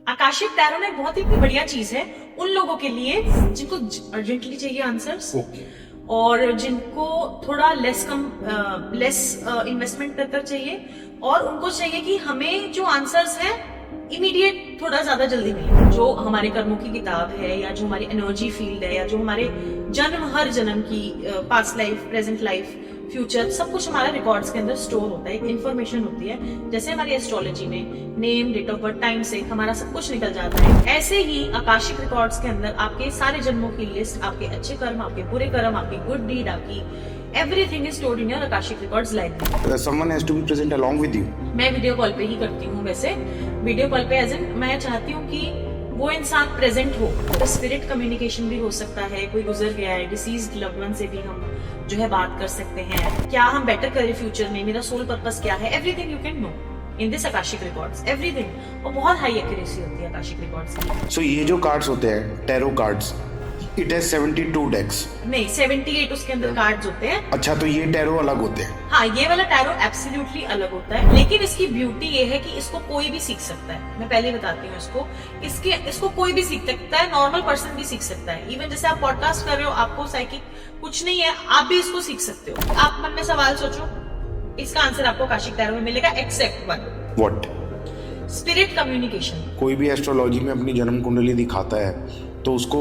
Akashic tarot ना एक बहुत ही बढ़िया चीज है उन लोगों के लिए जिनको अर्जेंटली चाहिए आंसर्स और जिनको थोड़ा लेस इन्वेस्टमेंट कर चाहिए और उनको चाहिए कि हमें जो आंसर्स है इमीडिएट थोड़ा ज्यादा जल्दी मिले। जो हमारे कर्मों की किताब है या जो हमारी एनर्जी फील्ड है या जो हमारे हर जन्म की past life, present life, future, सब कुछ हमारा रिकॉर्ड्स के अंदर स्टोर होता है, एक इन्फॉर्मेशन होती है। जैसे हमारी एस्ट्रोलॉजी में name, date of birth, time से हमारा सब कुछ निकल जाता है, ऐसे ही आकाशिक रिकॉर्ड्स के अंदर आपके सारे जन्मों की लिस्ट, आपके अच्छे कर्म, आपके बुरे कर्म, आपकी गुड डीड, आपकी everything is stored in your Akashic records library. Someone has to be present along with you. मैं वीडियो कॉल पे ही करती हूँ। वैसे वीडियो कॉल पे एज इन मैं चाहती हूँ कि वो इंसान प्रेजेंट हो। तो स्पिरिट कम्युनिकेशन भी हो सकता है, कोई गुजर गया है, डिसीज्ड लव्ड वन से भी हम जो है बात कर सकते हैं। क्या हम बेटर करें फ्यूचर में, मेरा सोल पर्पस क्या है, everything you can no in this Akashic records, everything. और बहुत हाई एक्यूरेसी होती है आकाशिक रिकॉर्ड्स की। So ये जो कार्ड्स होते हैं टैरो कार्ड्स, इट हैज 72 डेक्स। नहीं, 78 उसके अंदर कार्ड्स होते हैं। अच्छा, तो ये टैरो अलग होते हैं? हाँ, ये वाला टैरो एब्सोल्युटली अलग होता है, लेकिन इसकी ब्यूटी ये है कि इसको कोई भी सीख सकता है। मैं पहले बताती हूँ इसको कोई भी सीख सकता है, नॉर्मल पर्सन भी सीख सकता है। इवन जैसे आप पॉडकास्ट कर रहे हो, आपको साइकिक कुछ नहीं है, आप भी इसको सीख सकते हो। आप मन में सवाल सोचो, इसका आंसर आपको आकाशिक टैरो में मिलेगा, except one. What? Spirit communication. कोई भी एस्ट्रोलॉजी में अपनी जन्म कुंडली दिखाता है तो उसको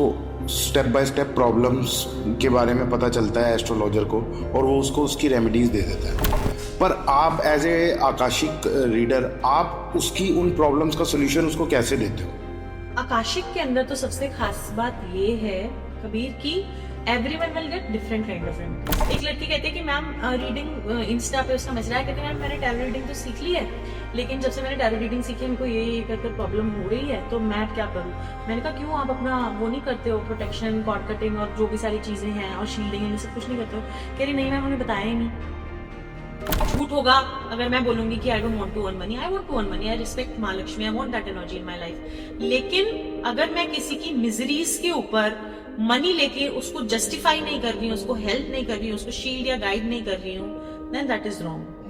स्टेप बाय स्टेप प्रॉब्लम्स के बारे में पता चलता है एस्ट्रोलॉजर को, और वो उसको उसकी रेमेडीज दे देता है। पर आप एज ए आकाशिक रीडर, आप उसकी उन प्रॉब्लम्स का सोल्यूशन उसको कैसे देते हो? आकाशिक के अंदर तो सबसे खास बात ये है कबीर की everyone will get different kind of remedies. एक लड़की कहती है कि मैम रीडिंग, इंस्टा पे उसका मैसेज आया, कहती है मैम मैंने टैरो रीडिंग तो सीख ली है, लेकिन जब से मैंने टैरो रीडिंग सीखी उनको ये कर प्रॉब्लम हो रही है, तो मैं क्या करूँ? मैंने कहा क्यों आप अपना वो नहीं करते हो, प्रोटेक्शन, कॉर्ड कटिंग और जो भी सारी चीजें हैं और शील्डिंग, ये सब कुछ नहीं करते हो? कह रही नहीं मैम, उन्होंने बताया ही नहीं। झूठ होगा अगर मैं बोलूंगी कि I don't want to earn money. I want to earn money, I respect माँ Lakshmi, I want that energy in my life. लेकिन अगर मैं किसी की मिजरीज के ऊपर मनी लेके उसको जस्टिफाई नहीं कर रही हूँ, उसको हेल्प नहीं कर रही हूँ, उसको शील्ड या गाइड नहीं कर रही हूँ, then that is wrong.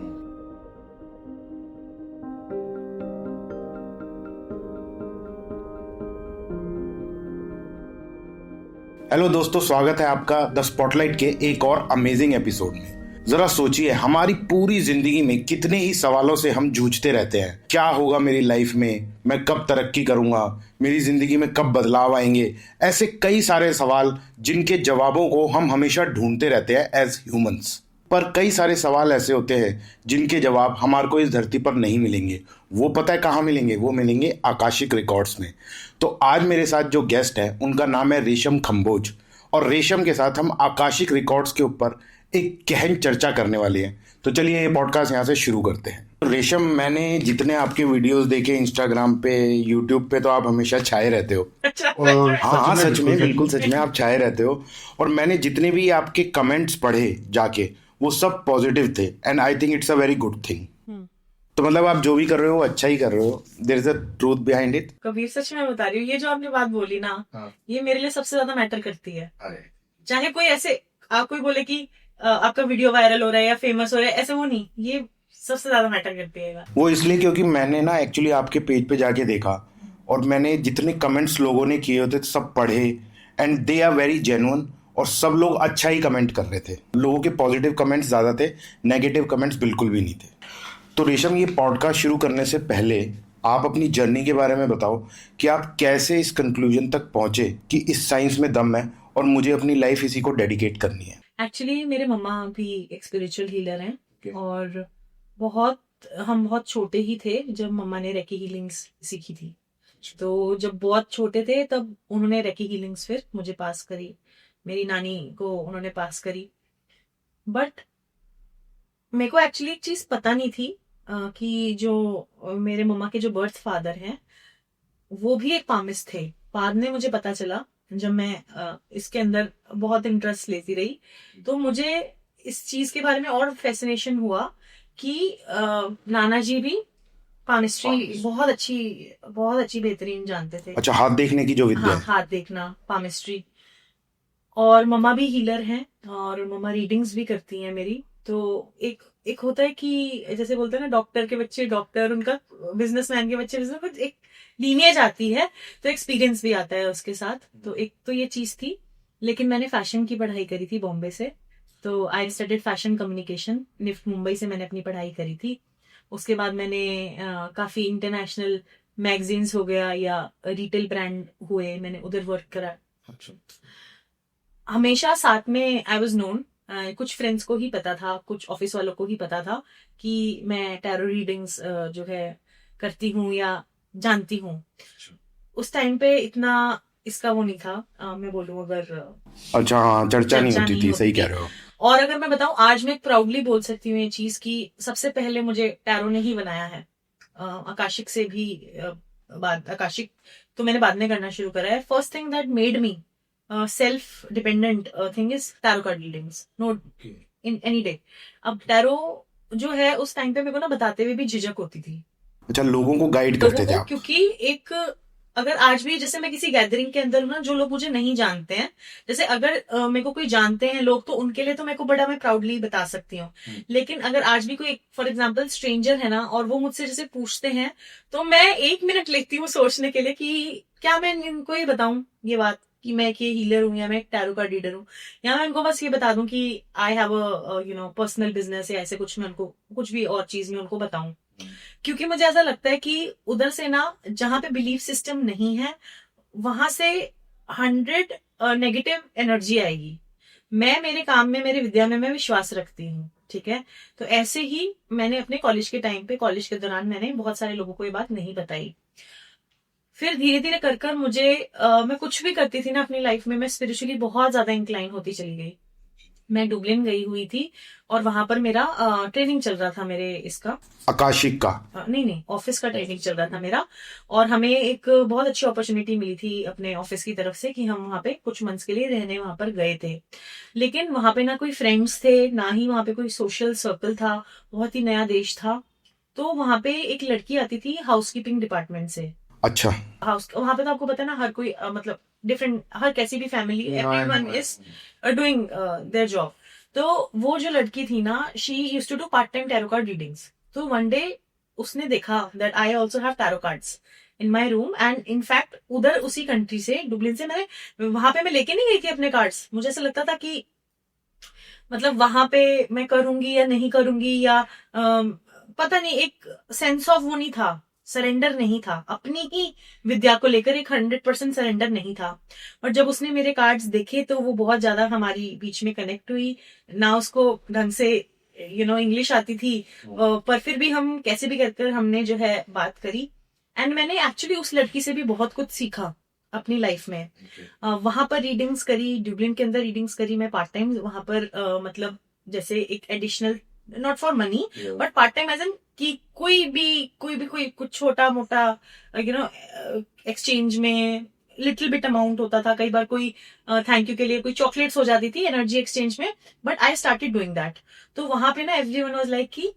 Hello दोस्तों, स्वागत है आपका द स्पॉटलाइट के एक और अमेजिंग एपिसोड में। जरा सोचिए, हमारी पूरी जिंदगी में कितने ही सवालों से हम जूझते रहते हैं। क्या होगा मेरी लाइफ में, मैं कब तरक्की करूंगा, मेरी जिंदगी में कब बदलाव आएंगे। ऐसे कई सारे सवाल जिनके जवाबों को हम हमेशा ढूंढते रहते हैं एज ह्यूमंस। पर कई सारे सवाल ऐसे होते हैं जिनके जवाब हमारे को इस धरती पर नहीं मिलेंगे। वो पता है कहाँ मिलेंगे? वो मिलेंगे आकाशिक रिकॉर्ड्स में। तो आज मेरे साथ जो गेस्ट है उनका नाम है रेशम खम्बोज, और रेशम के साथ हम आकाशिक रिकॉर्ड्स के ऊपर एक गहन चर्चा करने वाले हैं। तो चलिए ये पॉडकास्ट यहाँ से शुरू करते हैं। तो रेशम, मैंने जितने आपके वीडियोस देखे इंस्टाग्राम पे, यूट्यूब पे, तो आप हमेशा छाए रहते हो। और हाँ, सच में, बिल्कुल सच में आप छाए रहते हो। और मैंने जितने भी आपके कमेंट्स पढ़े जाके, वो सब पॉजिटिव थे, and I think it's a very good thing. तो मतलब आप जो भी कर रहे हो अच्छा ही कर रहे हो। There is a truth behind it. Kabir सच में बता रही हूँ, ये जो आपने बात बोली ना, ये मेरे लिए सबसे ज्यादा मैटर करती है। चाहे कोई ऐसे कोई बोले कि आपका वीडियो वायरल हो रहा है या फेमस हो रहा है, ऐसे वो नहीं, ये सबसे ज्यादा मैटर करती है। वो इसलिए क्योंकि मैंने ना एक्चुअली आपके पेज पे जाके देखा, और मैंने जितने कमेंट्स लोगों ने किए होते सब पढ़े, and they are very genuine, और सब लोग अच्छा ही कमेंट कर रहे थे। लोगों के पॉजिटिव कमेंट्स ज़्यादा थे, नेगेटिव कमेंट्स बिल्कुल भी नहीं थे। तो रेशम, ये पॉडकास्ट शुरू करने से पहले आप अपनी जर्नी के बारे में बताओ कि आप कैसे इस कंक्लूजन तक पहुंचे कि इस साइंस में दम है और मुझे अपनी लाइफ इसी को डेडिकेट करनी है। एक्चुअली मेरे मम्मा भी एक स्पिरिचुअल हीलर हैं, और हम बहुत छोटे ही थे जब मम्मा ने रेकी हीलिंग्स सीखी थी। तो जब बहुत छोटे थे तब उन्होंने रेकी हीलिंग्स फिर मुझे पास करी, मेरी नानी को उन्होंने पास करी। बट मेरे को एक्चुअली एक चीज पता नहीं थी कि जो मेरे मम्मा के जो बर्थ फादर हैं वो भी एक पामिस्ट थे। बाद में मुझे पता चला जब मैं इसके अंदर बहुत इंटरेस्ट लेती रही, तो मुझे इस चीज के बारे में और फैसिनेशन हुआ कि नाना जी भी पामिस्ट्री बहुत अच्छी बेहतरीन जानते थे। अच्छा, हाथ देखने की जो विद्या हाँ, है। हाथ देखना, पामिस्ट्री। और मम्मा भी हीलर हैं, और मम्मा रीडिंग्स भी करती हैं मेरी। तो एक एक होता है कि जैसे बोलते हैं ना, डॉक्टर के बच्चे डॉक्टर, उनका बिजनेसमैन के बच्चे बिजनेस, एक लीनियज आती है, तो एक्सपीरियंस भी आता है उसके साथ। तो एक तो ये चीज थी। लेकिन मैंने फैशन की पढ़ाई करी थी बॉम्बे से। तो I studied fashion communication, NIFT Mumbai से मैंने अपनी पढ़ाई करी थी। उसके बाद मैंने काफी इंटरनेशनल मैगजीन्स हो गया या रिटेल ब्रांड हुए, मैंने उधर वर्क करा। हमेशा साथ में आई वॉज नोन, कुछ फ्रेंड्स को ही पता था, कुछ ऑफिस वालों को ही पता था कि मैं टैरो रीडिंग्स जो है करती हूँ या जानती हूँ। उस टाइम पे इतना इसका वो नहीं था, मैं बोलूँ अगर अच्छा, हाँ, चर्चा नहीं चर्चा होती नहीं थी, होती सही थी। कह रहे हो। और अगर मैं बताऊं, आज मैं प्राउडली बोल सकती हूँ ये चीज कि सबसे पहले मुझे टैरो ने ही बनाया है। आकाशिक से भी बाद, आकाशिक तो मैंने बाद में करना शुरू करा है। First thing that made me self dependent thing is tarot card readings, no in any day. अब टैरो जो है उस टाइम पे मेरे को ना बताते हुए भी झिझक होती थी अच्छा, लोगों को गाइड लोगों करते थे को, आप। क्योंकि एक अगर आज भी जैसे मैं किसी गैदरिंग के अंदर हूं ना, जो लोग मुझे नहीं जानते हैं, जैसे अगर मेरे को कोई जानते हैं लोग, तो उनके लिए तो मेरे को बड़ा मैं प्राउडली बता सकती हूँ। लेकिन अगर आज भी कोई फॉर एग्जांपल स्ट्रेंजर है ना, और वो मुझसे जैसे पूछते हैं, तो मैं 1 मिनट लेती हूँ सोचने के लिए कि क्या मैं इनको ये बताऊं ये बात कि मैं एक ये हीलर हूँ या मैं एक टैरो कार्ड रीडर हूँ, या मैं उनको बस ये बता दूं कि I have a personal business, या ऐसे कुछ मैं उनको कुछ भी और चीज में उनको बताऊं। क्योंकि मुझे ऐसा लगता है कि उधर से ना, जहां पे बिलीफ सिस्टम नहीं है, वहां से 100 नेगेटिव एनर्जी आएगी। मैं मेरे काम में, मेरे विद्या में मैं विश्वास रखती हूँ, ठीक है। तो ऐसे ही मैंने अपने कॉलेज के टाइम पे, कॉलेज के दौरान मैंने बहुत सारे लोगों को ये बात नहीं बताई। फिर धीरे धीरे कर कर मुझे मैं कुछ भी करती थी ना अपनी लाइफ में, मैं स्पिरिचुअली बहुत ज्यादा इंक्लाइन होती चली गई। मैं डुबलिन गई हुई थी, और वहां पर मेरा ट्रेनिंग चल रहा था मेरे इसका, आकाशिक का। नहीं नहीं, ऑफिस का ट्रेनिंग चल रहा था मेरा। और हमें एक बहुत अच्छी अपॉर्चुनिटी मिली थी अपने ऑफिस की तरफ से कि हम वहां पे कुछ मंथ्स के लिए रहने वहां पर गए थे। लेकिन वहां पे ना कोई फ्रेंड्स थे, ना ही वहां पे कोई सोशल सर्कल था, बहुत ही नया देश था। तो वहां पे एक लड़की आती थी हाउसकीपिंग डिपार्टमेंट से। अच्छा। हाउस वहां पे तो आपको पता है ना, हर कोई मतलब डिफरेंट, हर कैसी भी family, everyone is doing their job. तो वो जो लड़की थी ना, she used to do part time tarot card readings. तो वन डे उसने देखा that I also have tarot cards in my room, and in fact उधर उसी कंट्री से, डुबलिन से, मैंने वहां पे मैं लेके नहीं गई थी अपने कार्ड्स। मुझे ऐसा लगता था कि मतलब वहां पे मैं करूंगी या नहीं करूंगी, या पता नहीं, एक सेंस ऑफ वो नहीं था, सरेंडर नहीं था अपनी ही विद्या को लेकर, एक 100% सरेंडर नहीं था। और जब उसने मेरे कार्ड्स देखे, तो वो बहुत ज्यादा हमारी बीच में कनेक्ट हुई। ना उसको ढंग से इंग्लिश आती थी, पर फिर भी हम कैसे भी कर हमने जो है बात करी। एंड मैंने एक्चुअली उस लड़की से भी बहुत कुछ सीखा अपनी लाइफ में। वहां पर रीडिंग्स करी, ड्यूबलिन के अंदर रीडिंग्स करी मैं पार्ट टाइम वहां पर, मतलब जैसे एक additional, not for money, but part time as an कि कोई कुछ छोटा मोटा एक्सचेंज में लिटिल बिट अमाउंट होता था। कई बार कोई थैंक यू के लिए कोई चॉकलेट्स हो जाती थी एनर्जी एक्सचेंज में, but I started doing that. तो वहां पे ना एवरीवन वाज लाइक कि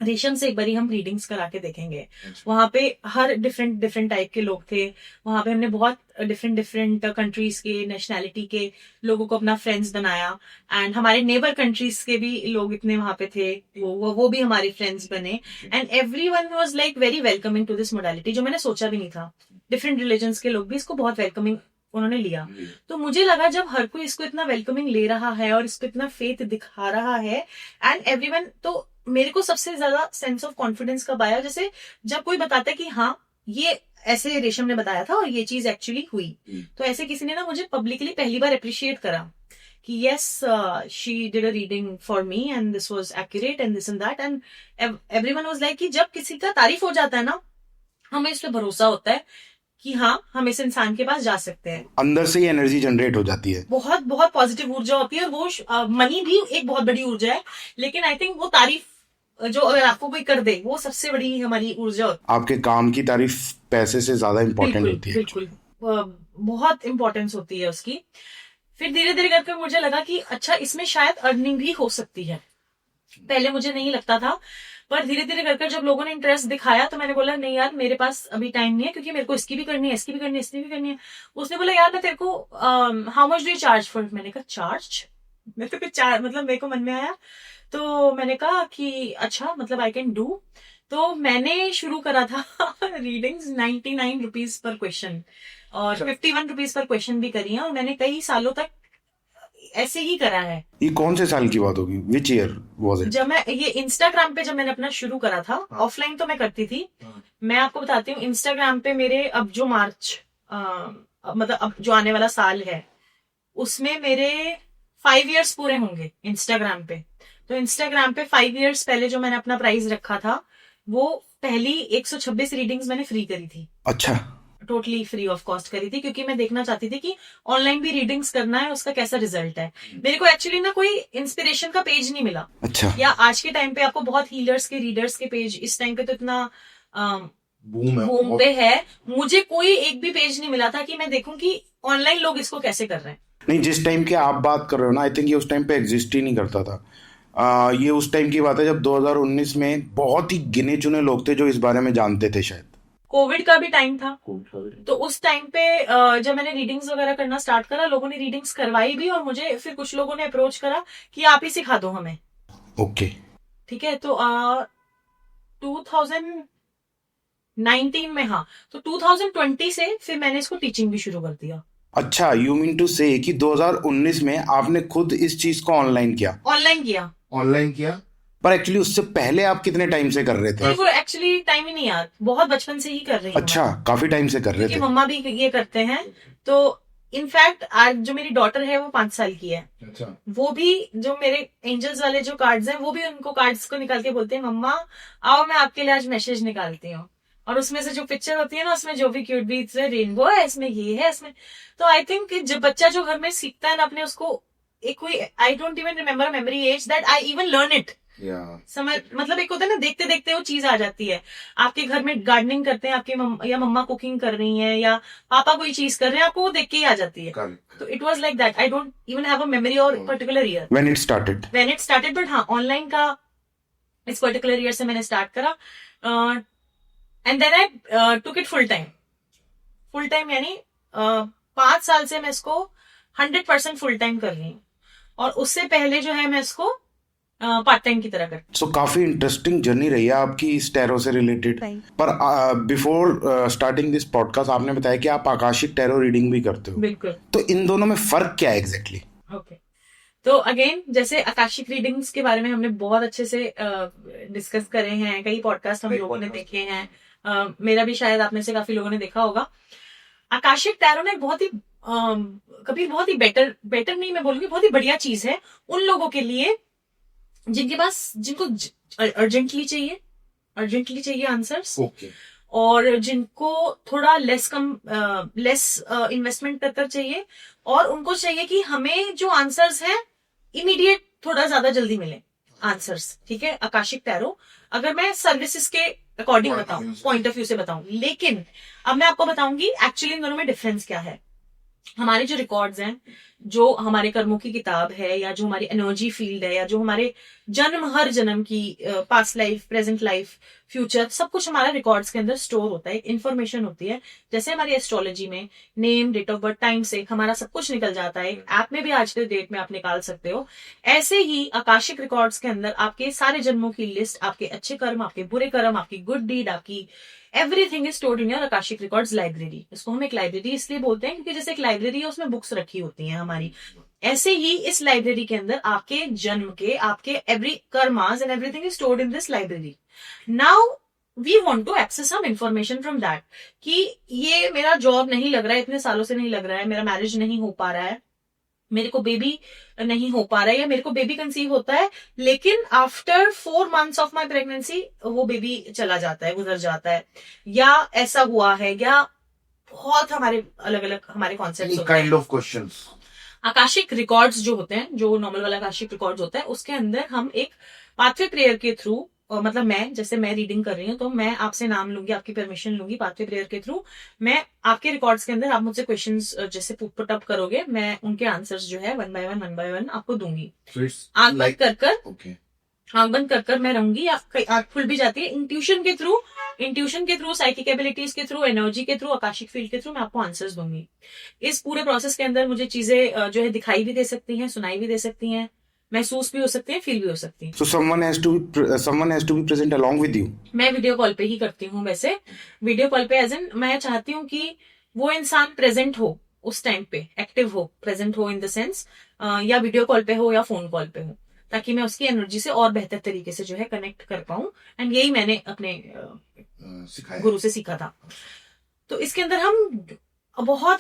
रेशम से एक बारी हम रीडिंग्स करा के देखेंगे। वहां पे हर डिफरेंट डिफरेंट टाइप के लोग थे। वहां पे हमने बहुत डिफरेंट डिफरेंट कंट्रीज के, नेशनैलिटी के लोगों को अपना फ्रेंड्स बनाया। एंड हमारे नेबर कंट्रीज के भी लोग इतने वहां पे थे, वो भी हमारे फ्रेंड्स बने। And everyone was like very welcoming to this modality, जो मैंने सोचा भी नहीं था। डिफरेंट रिलीजन्स के लोग भी इसको बहुत वेलकमिंग उन्होंने लिया। तो मुझे लगा जब हर कोई इसको इतना वेलकमिंग ले रहा है और इसको इतना फेथ दिखा रहा है, एंड एवरीवन, तो मेरे को सबसे ज्यादा सेंस ऑफ कॉन्फिडेंस कब आया, जैसे जब कोई बताता है कि हाँ ये ऐसे रेशम ने बताया था और ये चीज एक्चुअली हुई। तो ऐसे किसी ने ना मुझे पब्लिकली पहली बार अप्रिशिएट करा कि yes, she did a reading for me and this was accurate and this and that. And everyone was like कि जब किसी का तारीफ हो जाता है ना, हमें इस पे भरोसा होता है कि हाँ, हम इस इंसान के पास जा सकते हैं। अंदर से ही एनर्जी जनरेट हो जाती है, बहुत बहुत पॉजिटिव ऊर्जा होती है। और वो मनी भी एक बहुत बड़ी ऊर्जा है, लेकिन आई थिंक वो तारीफ जो अगर आपको कोई कर दे, वो सबसे बड़ी हमारी ऊर्जा होती है। आपके काम की तारीफ पैसे से ज्यादा इम्पोर्टेंट होती है। बिल्कुल बहुत इंपॉर्टेंस होती है उसकी। फिर धीरे धीरे करके मुझे लगा कि अच्छा, इसमें शायद अर्निंग भी हो सकती है। पहले मुझे नहीं लगता था, पर धीरे धीरे करके जब लोगों ने इंटरेस्ट दिखाया, तो मैंने बोला नहीं यार, मेरे पास अभी टाइम नहीं है, क्योंकि मेरे को इसकी भी करनी है, इसकी भी करनी है, इसकी भी करनी है। उसने बोला यार मैं तेरे को how much do you charge for. मैंने कहा चार्ज, मैं तो कुछ मतलब मेरे को मन में आया, तो मैंने कहा कि अच्छा मतलब आई कैन डू। तो मैंने शुरू करा था रीडिंग्स 99 रुपीज पर क्वेश्चन और 51 रुपीज पर क्वेश्चन भी करी है, और मैंने कई सालों तक ऐसे ही करा है। ये कौन से साल की बात होगी? Which year was it? जब मैं ये इंस्टाग्राम पे जब मैंने अपना शुरू करा था, ऑफलाइन तो मैं करती थी। मैं आपको बताती हूँ, इंस्टाग्राम पे मेरे अब जो मार्च मतलब अब जो आने वाला साल है उसमें मेरे 5 इयर्स पूरे होंगे इंस्टाग्राम पे। तो इंस्टाग्राम पे 5 इयर्स पहले जो मैंने अपना प्राइस रखा था, वो पहली 126 रीडिंग्स मैंने फ्री करी थी, अच्छा, टोटली फ्री ऑफ कॉस्ट करी थी, क्योंकि मैं देखना चाहती थी कि ऑनलाइन भी रीडिंग्स करना है, उसका कैसा रिजल्ट है। मेरे को एक्चुअली ना कोई इंस्पिरेशन का पेज नहीं मिला, अच्छा। या आज के टाइम पे आपको बहुत हीलर्स के रीडर्स के पेज इस टाइम पे तो इतना बूम पे है, मुझे कोई एक भी पेज नहीं मिला था कि मैं देखूं कि ऑनलाइन लोग इसको कैसे कर रहे हैं। नहीं, जिस टाइम की आप बात कर रहे हो ना, आई थिंक ये उस टाइम पे एग्जिस्ट ही नहीं करता था। ये उस टाइम की बात है जब 2019 में बहुत ही गिने चुने लोग थे जो इस बारे में जानते थे शायद। कोविड का भी टाइम था, तो उस टाइम पे जब मैंने रीडिंग्स वगैरह करना स्टार्ट करा, लोगों ने रीडिंग्स करवाई भी, और मुझे फिर कुछ लोगों ने अप्रोच करा कि आप ही सिखा दो हमें। ओके। ठीक है, तो 2019 में, हाँ, तो 2020 से फिर मैंने इसको टीचिंग भी शुरू कर दिया। अच्छा, यू मीन टू से कि 2019 में आपने खुद इस चीज को ऑनलाइन किया? ऑनलाइन किया। पर एक्चुअली उससे पहले आप कितने टाइम से कर रहे थे? मेरे को एक्चुअली टाइम ही नहीं याद, बहुत बचपन से ही कर रही हूँ। अच्छा, काफी टाइम से कर रहे क्योंकि थे। मम्मा भी ये करते हैं। तो इनफैक्ट आज जो मेरी डॉटर है वो 5 साल की है। अच्छा। वो भी जो मेरे एंजल्स वाले जो कार्ड्स हैं, वो भी उनको कार्ड्स को निकाल के बोलते हैं, मम्मा आओ मैं आपके लिए आज मैसेज निकालती हूँ। और उसमें से जो पिक्चर होती है ना, उसमें जो भी क्यूट भी रेनबो है, इसमें ये है, इसमें। तो आई थिंक जब बच्चा जो घर में सीखता है ना अपने, उसको एक कोई, I don't even remember memory as that I even learn it. समझ, मतलब एक होता है ना, देखते देखते वो चीज आ जाती है। आपके घर में गार्डनिंग करते हैं आपके या मम्मा कुकिंग कर रही हैं, या पापा कोई चीज कर रहे हैं, आपको वो देख के ही आ जाती है। तो it was like that. I don't even have a memory or particular year when it started. But हाँ, ऑनलाइन का इस पर्टिकुलर ईयर से मैंने स्टार्ट करा, and then I took it full time यानी 5 साल से मैं इसको 100% फुल टाइम कर रही हूँ, और उससे पहले जो है मैं इसको पार्ट टाइम की तरह करती। सो काफी इंटरेस्टिंग जर्नी रही है आपकी इस टैरो से रिलेटेड। पर बिफोर स्टार्टिंग दिस पॉडकास्ट आपने बताया कि आप आकाशिक टैरो रीडिंग भी करते हो। बिल्कुल। तो इन दोनों में फर्क क्या है एग्जैक्टली? ओके, तो अगेन जैसे आकाशिक रीडिंग्स के बारे में हमने बहुत अच्छे से डिस्कस करे हैं, कई पॉडकास्ट हम लोगों ने देखे हैं, मेरा भी शायद आप में से काफी लोगों ने देखा होगा। आकाशिक टैरो ने बहुत ही कभी बहुत ही बेटर नहीं, मैं बोलूंगी बहुत ही बढ़िया चीज है उन लोगों के लिए जिनको अर्जेंटली चाहिए आंसर्स। और जिनको थोड़ा लेस इन्वेस्टमेंट कर चाहिए, और उनको चाहिए कि हमें जो आंसर्स हैं इमीडिएट थोड़ा ज्यादा जल्दी मिले आंसर्स। ठीक है, आकाशिक टैरो अगर मैं सर्विसेज के अकॉर्डिंग बताऊं, पॉइंट ऑफ व्यू से बताऊं, लेकिन अब मैं आपको बताऊंगी एक्चुअली इन दोनों में डिफरेंस क्या है। हमारे जो रिकॉर्ड्स हैं, जो हमारे कर्मों की किताब है, या जो हमारी एनर्जी फील्ड है, या जो हमारे हर जन्म की past life, present life, future, सब कुछ हमारा रिकॉर्ड्स के अंदर स्टोर होता है, इन्फॉर्मेशन होती है। जैसे हमारी एस्ट्रोलॉजी में name, date of birth, time से हमारा सब कुछ निकल जाता है, ऐप में भी आज के डेट में आप निकाल सकते हो। ऐसे ही आकाशिक रिकॉर्ड्स के अंदर आपके सारे जन्मों की लिस्ट, आपके अच्छे कर्म, आपके बुरे कर्म, आपकी गुड डीड, आपकी everything is stored in your Akashic records library. इसको हम एक लाइब्रेरी इसलिए बोलते हैं क्योंकि जैसे एक लाइब्रेरी है, उसमें बुक्स रखी होती हैं हमारी, ऐसे ही इस लाइब्रेरी के अंदर आपके जन्म के, आपके every karmas and everything is stored in this library. Now we want to access some information from that, कि ये मेरा जॉब नहीं लग रहा है, इतने सालों से नहीं लग रहा है, मेरा मैरिज नहीं हो पा रहा है, मेरे को बेबी नहीं हो पा रहा है, या मेरे को बेबी कंसीव होता है लेकिन after 4 months of my pregnancy वो बेबी चला जाता है, गुजर जाता है, या ऐसा हुआ है, या बहुत हमारे अलग अलग हमारे concept kind of questions. Akashic records जो होते हैं, जो नॉर्मल वाला आकाशिक रिकॉर्ड्स होता है, उसके अंदर हम एक पाथवे प्रेयर के थ्रू, मतलब मैं रीडिंग कर रही हूँ तो मैं आपसे नाम लूंगी, आपकी परमिशन लूंगी, पाथवे प्रेयर के थ्रू मैं आपके रिकॉर्ड्स के अंदर, आप मुझसे क्वेश्चंस जैसे पुट अप करोगे, मैं उनके आंसर्स जो है वन बाय वन आपको दूंगी, आंख बंद कर कर। आंख बंद कर कर मैं रहूंगी, या आंख खुल भी जाती है, इंट्यूशन के थ्रू, साइकिक एबिलिटीज के थ्रू, एनर्जी के थ्रू, आकाशिक फील्ड के थ्रू मैं आपको आंसर्स दूंगी। इस पूरे प्रोसेस के अंदर मुझे चीजें जो है दिखाई भी दे सकती हैं, सुनाई भी दे सकती हैं, महसूस भी हो सकती है, फील भी हो सकती है। So someone has to be present along with you. मैं वीडियो कॉल पे ही करती हूँ वैसे, वीडियो कॉल पे एज इन मैं चाहती हूँ कि वो इंसान प्रेजेंट हो उस टाइम पे, एक्टिव हो, प्रेजेंट हो इन द सेंस, या वीडियो कॉल पे हो या फोन कॉल पे हो, ताकि मैं उसकी एनर्जी से और बेहतर तरीके से जो है कनेक्ट कर पाऊं। एंड यही मैंने अपने गुरु से सीखा था। तो इसके अंदर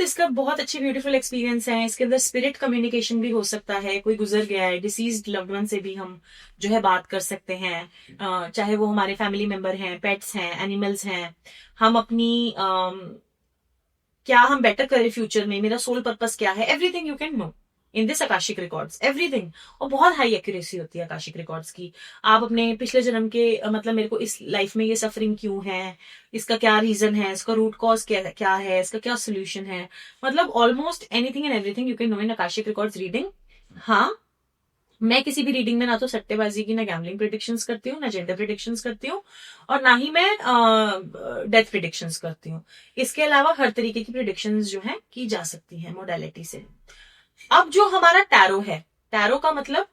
इसका बहुत अच्छी ब्यूटीफुल एक्सपीरियंस है। इसके अंदर स्पिरिट कम्युनिकेशन भी हो सकता है, कोई गुजर गया है, डिसीज्ड लव्ड वन से भी हम जो है बात कर सकते हैं, चाहे वो हमारे फैमिली मेंबर हैं, पेट्स हैं, एनिमल्स हैं। हम अपनी क्या हम बेटर करें फ्यूचर में, मेरा सोल पर्पस क्या है, everything you can no in this Akashic records, everything. और बहुत हाई एक्यूरेसी होती है आकाशिक रिकॉर्ड्स की। आप अपने पिछले जन्म के मतलब मेरे को इस लाइफ में ये सफरिंग क्यों है, इसका क्या रीजन है, इसका रूट कॉज क्या है, इसका क्या सोल्यूशन है, मतलब almost anything and everything you can no in Akashic records reading. हाँ, मैं किसी भी रीडिंग में ना तो सट्टेबाजी की, ना गैम्बलिंग प्रिडिक्शंस करती हूँ, ना जेंडर प्रिडिक्शंस करती हूँ, और ना ही मैं डेथ प्रिडिक्शंस करती हूँ। इसके अलावा हर तरीके की प्रिडिक्शंस जो है की जा सकती है मोडालिटी से। अब जो हमारा टैरो है, टैरो का मतलब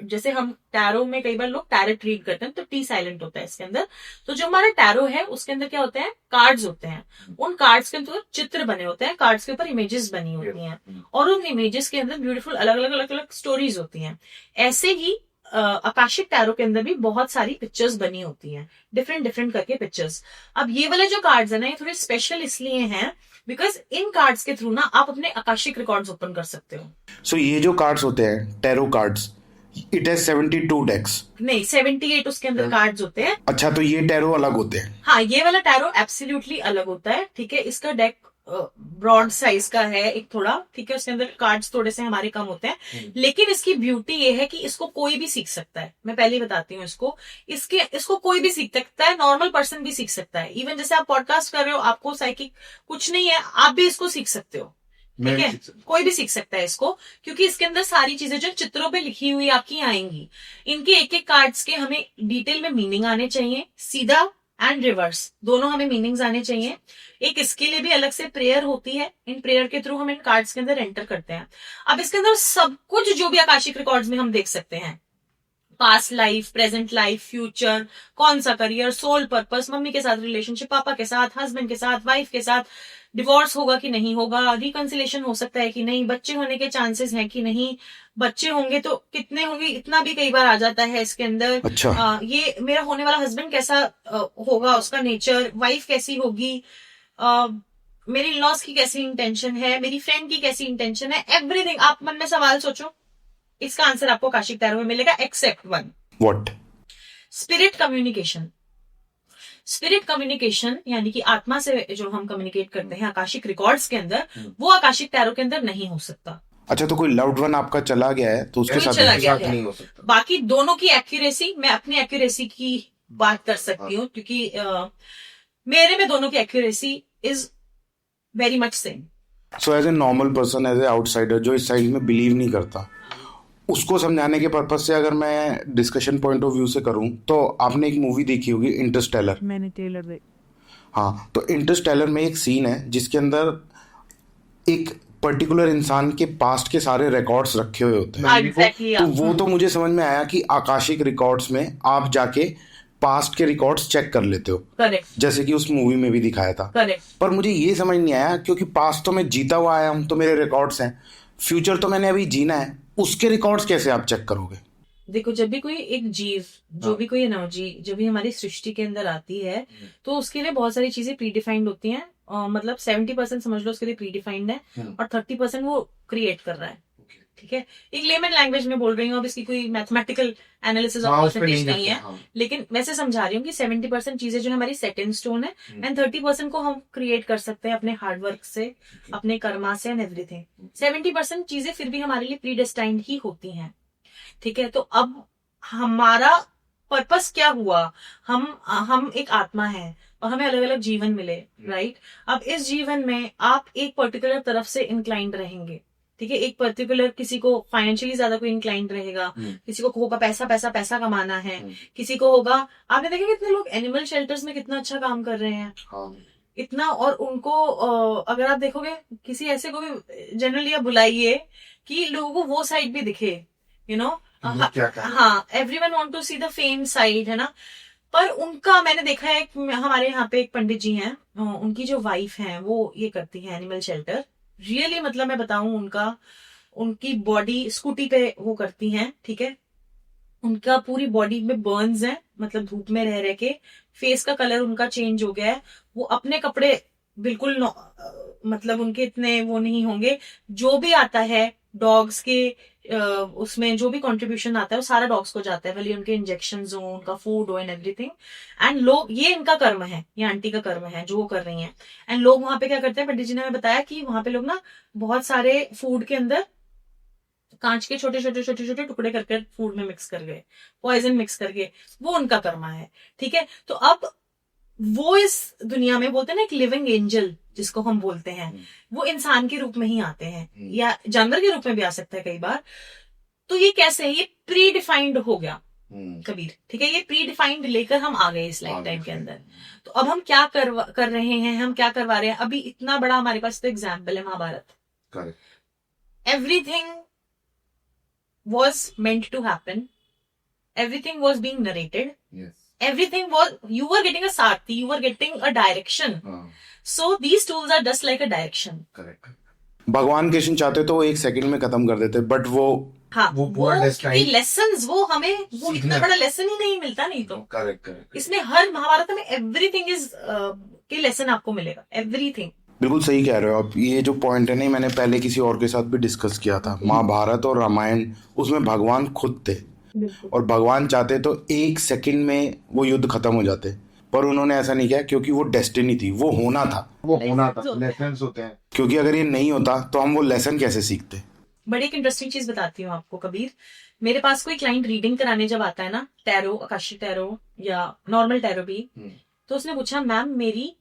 जैसे हम टैरो में कई बार लोग टैरेट रीड करते हैं, तो टी साइलेंट होता है इसके अंदर। तो जो हमारा टैरो है उसके अंदर क्या होते हैं, कार्ड्स होते हैं। उन कार्ड्स के अंदर चित्र बने होते हैं, कार्ड्स के ऊपर इमेजेस बनी होती हैं, और उन इमेजेस के अंदर ब्यूटीफुल अलग अलग स्टोरीज होती हैं। ऐसे ही आकाशिक टैरो के अंदर भी बहुत सारी पिक्चर्स बनी होती हैं, डिफरेंट करके पिक्चर्स। अब ये वाले जो कार्ड्स है ना, ये थोड़े स्पेशल इसलिए हैं बिकॉज इन कार्ड्स के थ्रू ना आप अपने आकाशिक रिकॉर्ड्स ओपन कर सकते हो। So ये जो कार्ड्स होते हैं, टैरो कार्ड्स, इट हैज 72 डेक्स। नहीं, 78 उसके अंदर कार्ड्स होते हैं। अच्छा, तो ये टैरो अलग होते हैं? हाँ, ये वाला टैरो एब्सोल्युटली अलग होता है, ठीक है। इसका डेक ब्रॉड साइज का है एक थोड़ा, ठीक है। उसके अंदर कार्ड्स थोड़े से हमारे कम होते हैं, लेकिन इसकी ब्यूटी ये है कि इसको कोई भी सीख सकता है। मैं पहले ही बताती हूँ इसको कोई भी सीख सकता है, नॉर्मल पर्सन भी सीख सकता है। इवन जैसे आप पॉडकास्ट कर रहे हो, आपको साइकिक कुछ नहीं है, आप भी इसको सीख सकते हो, ठीक है। कोई भी सीख सकता है इसको, क्योंकि इसके अंदर सारी चीजें जो चित्रों पे लिखी हुई आपकी आएंगी। इनके एक एक कार्ड्स के हमें डिटेल में मीनिंग आने चाहिए, सीधा एंड रिवर्स दोनों हमें मीनिंग्स आने चाहिए। एक इसके लिए भी अलग से प्रेयर होती है, इन प्रेयर के थ्रू हम इन कार्ड्स के अंदर एंटर करते हैं। अब इसके अंदर सब कुछ जो भी आकाशिक रिकॉर्ड्स में हम देख सकते हैं, past life, present life, future, कौन सा करियर, सोल पर्पस, मम्मी के साथ रिलेशनशिप, पापा के साथ, हस्बैंड के साथ, वाइफ के साथ, डिवोर्स होगा कि नहीं होगा, रिकंसिलेशन हो सकता है कि नहीं, बच्चे होने के चांसेस हैं कि नहीं, बच्चे होंगे तो कितने होंगे, इतना भी कई बार आ जाता है इसके अंदर। अच्छा। ये मेरा होने वाला हस्बैंड कैसा होगा, उसका नेचर, वाइफ कैसी होगी, मेरी लॉस की कैसी इंटेंशन है, मेरी फ्रेंड की कैसी इंटेंशन है, एवरीथिंग। आप मन में सवाल सोचो, इसका आंसर आपको आकाशिक टैरो में मिलेगा, except one, what? Spirit communication. Spirit communication यानी कि आत्मा से जो हम कम्युनिकेट करते हैं आकाशिक रिकॉर्ड्स के अंदर, वो आकाशिक टैरो के अंदर नहीं हो सकता। अच्छा, तो कोई लव्ड वन आपका चला गया है तो उसके साथ चला गया है। नहीं हो सकता। बाकी दोनों की एक्यूरेसी, मैं अपनी एक्यूरेसी की बात कर सकती हूँ, क्योंकि मेरे में दोनों की accuracy is very much same. So as a normal person, as a outsider जो इस साइड में बिलीव नहीं करता, उसको समझाने के पर्पज से अगर मैं डिस्कशन पॉइंट ऑफ व्यू से करूं, तो आपने एक मूवी देखी होगी इंटरस्टेलर। मैंने ट्रेलर देखा। हाँ, तो इंटरस्टेलर में एक सीन है जिसके अंदर एक पर्टिकुलर इंसान के पास्ट के सारे रिकॉर्ड्स रखे हुए होते हैं। Exactly, तो वो तो मुझे समझ में आया कि आकाशिक रिकॉर्ड्स में आप जाके पास्ट के रिकॉर्ड्स चेक कर लेते हो, करेक्ट, जैसे कि उस मूवी में भी दिखाया था। करेक्ट। पर मुझे ये समझ नहीं आया, क्योंकि पास्ट तो मैं जीता हुआ आया हूं, तो मेरे रिकॉर्ड्स हैं, फ्यूचर तो मैंने अभी जीना है, उसके रिकॉर्ड्स कैसे आप चेक करोगे? देखो, जब भी कोई एक जीव, जो भी कोई एनर्जी जब भी हमारी सृष्टि के अंदर आती है, तो उसके लिए बहुत सारी चीजें प्रीडिफाइंड होती हैं। मतलब 70% समझ लो उसके लिए प्रीडिफाइंड है, और 30% वो क्रिएट कर रहा है, ठीक है। एक लेमन लैंग्वेज में बोल रही हूँ, अब इसकी कोई मैथमेटिकल एनालिसिस नहीं है, लेकिन वैसे समझा रही हूँ कि 70% चीजें जो हमारी सेट इन स्टोन है, एंड 30% को हम क्रिएट कर सकते हैं अपने हार्डवर्क से, अपने कर्मा से, एंड एवरीथिंग। 70% चीजें फिर भी हमारे लिए प्रीडेस्टाइंड ही होती हैं, ठीक है। तो अब हमारा पर्पस क्या हुआ, हम एक आत्मा है और हमें अलग अलग जीवन मिले, राइट। अब इस जीवन में आप एक पर्टिकुलर तरफ से इंक्लाइंड रहेंगे, ठीक है, एक पर्टिकुलर किसी को फाइनेंशियली ज्यादा कोई इंक्लाइंड रहेगा, किसी को होगा पैसा पैसा पैसा कमाना है, किसी को होगा, आपने देखा कितने लोग एनिमल शेल्टर्स में कितना अच्छा काम कर रहे हैं, इतना, और उनको अगर आप देखोगे किसी ऐसे को भी जनरली आप बुलाइए कि लोगों को वो साइड भी दिखे, यू नो, हाँ, everyone want to see the fame side, है ना। पर उनका मैंने देखा है, हमारे यहाँ पे एक पंडित जी हैं, उनकी जो वाइफ हैं वो ये करती हैं एनिमल शेल्टर, रियली मतलब मैं बताऊं, उनकी बॉडी स्कूटी पे वो करती हैं, ठीक है, उनका पूरी बॉडी में बर्न्स है, मतलब धूप में रह रह के फेस का कलर उनका चेंज हो गया है, वो अपने कपड़े बिल्कुल मतलब उनके इतने वो नहीं होंगे, जो भी आता है डॉग्स के उसमें जो भी कंट्रीब्यूशन आता है वो सारा डॉग्स को जाता है, भले उनके इंजेक्शन हो, उनका फूड हो एंड एवरीथिंग, एंड लोग, ये इनका कर्म है, ये आंटी का कर्म है जो वो कर रही हैं, एंड लोग वहां पे क्या करते हैं, पंडित जी ने हमें बताया कि वहां पे लोग ना बहुत सारे फूड के अंदर कांच के छोटे छोटे छोटे छोटे टुकड़े करके फूड में मिक्स कर गए, पॉइजन मिक्स करके, वो उनका कर्मा है, ठीक है। तो अब वो इस दुनिया में बोलते हैं ना एक लिविंग एंजल जिसको हम बोलते हैं, वो इंसान के रूप में ही आते हैं या जानवर के रूप में भी आ सकता है कई बार। तो ये कैसे है, ये प्री डिफाइंड हो गया कबीर, ठीक है, ये प्री डिफाइंड लेकर हम आ गए इस लाइफ टाइम के अंदर। तो अब हम क्या कर रहे हैं, हम क्या करवा रहे हैं, अभी इतना बड़ा हमारे पास तो एग्जाम्पल है Mahabharata, everything was meant to happen, everything was being narrated, yes, everything was, you were getting a sarthi, you were getting a direction, so these tools are just like a direction, correct। भगवान कृष्ण चाहते तो वो एक second में खत्म कर देते, but वो लेसन्स, वो हमें वो इतना बड़ा लेसन ही नहीं मिलता, नहीं तो करेक्ट, इसमें हर महाभारत में एवरीथिंग इज के लेसन आपको मिलेगा, एवरीथिंग। बिल्कुल सही कह रहे हो आप, ये जो पॉइंट है नहीं, मैंने पहले किसी और के साथ भी डिस्कस किया था, महाभारत और रामायण, उसमें भगवान खुद थे, और भगवान चाहते तो एक सेकंड में वो युद्ध खत्म हो जाते, पर उन्होंने ऐसा नहीं किया, क्योंकि वो डेस्टिनी थी, वो होना था, लेसन्स होते हैं, क्योंकि अगर ये नहीं होता तो हम वो लेसन कैसे सीखते। बड़ी एक इंटरेस्टिंग चीज बताती हूँ आपको कबीर, मेरे पास कोई क्लाइंट रीडिंग कराने जब आता है ना, टैरो, आकाशिक टैरो या नॉर्मल टैरो भी, तो उसने पूछा मैम मेरी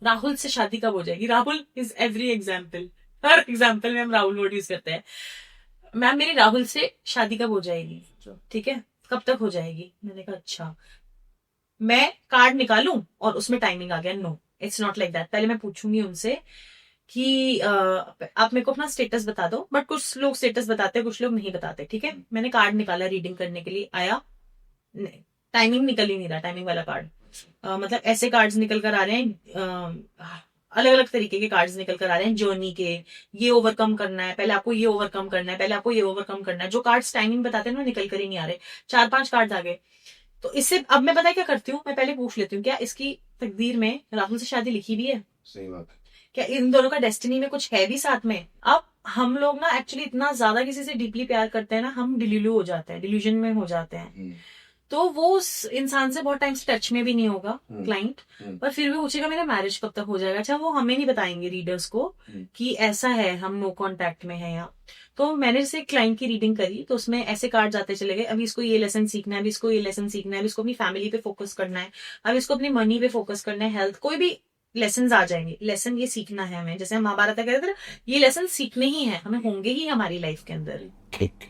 राहुल से शादी कब हो जाएगी, Rahul is every example, her example में हम राहुल वर्ड यूज करते हैं, मैम मेरी राहुल से शादी कब हो जाएगी, ठीक है, कब तक हो जाएगी, मैंने कहा अच्छा, मैं कार्ड निकालूं और उसमें टाइमिंग आ गया, no it's not like that, पहले मैं पूछूंगी उनसे कि आप मेरे को अपना स्टेटस बता दो, बट कुछ लोग स्टेटस बताते हैं, कुछ लोग नहीं बताते, ठीक है, मैंने कार्ड निकाला रीडिंग करने के लिए, आया टाइमिंग निकल ही नहीं रहा, टाइमिंग वाला कार्ड, मतलब ऐसे कार्ड्स निकल कर आ रहे हैं, अलग अलग तरीके के कार्ड्स निकल कर आ रहे हैं, जर्नी के, ये ओवरकम करना है, पहले आपको ये ओवरकम करना है, पहले आपको ये ओवरकम करना है, जो कार्ड्स टाइमिंग बताते हैं ना निकल कर ही नहीं आ रहे, 4-5 कार्ड्स आ गए। तो इससे अब मैं पता क्या करती हूँ, मैं पहले पूछ लेती हूँ क्या इसकी तकदीर में राहुल से शादी लिखी भी है, सही बात, क्या इन दोनों का डेस्टिनी में कुछ है भी साथ में। अब हम लोग ना एक्चुअली इतना ज्यादा किसी से डीपली प्यार करते हैं ना, हम डिल्यूलू हो जाते हैं, डिल्यूजन में हो जाते हैं, तो वो उस इंसान से बहुत टाइम से टच में भी नहीं होगा क्लाइंट, पर फिर भी पूछेगा मेरा मैरिज कब तक हो जाएगा, अच्छा वो हमें नहीं बताएंगे रीडर्स को कि ऐसा है, हम नो कांटेक्ट में है यहाँ। तो मैंने जैसे क्लाइंट की रीडिंग करी तो उसमें ऐसे कार्ड जाते चले गए, अभी इसको ये लेसन सीखना है, अभी इसको ये लेसन सीखना है, अभी इसको अपनी फैमिली पे फोकस करना है, अभी इसको अपनी मनी पे फोकस करना है, हेल्थ, कोई भी लेसन आ जाएंगे, लेसन ये सीखना है हमें, जैसे हम महाभारत कहते थे ये लेसन सीखने ही है, हमें होंगे ही हमारी लाइफ के अंदर।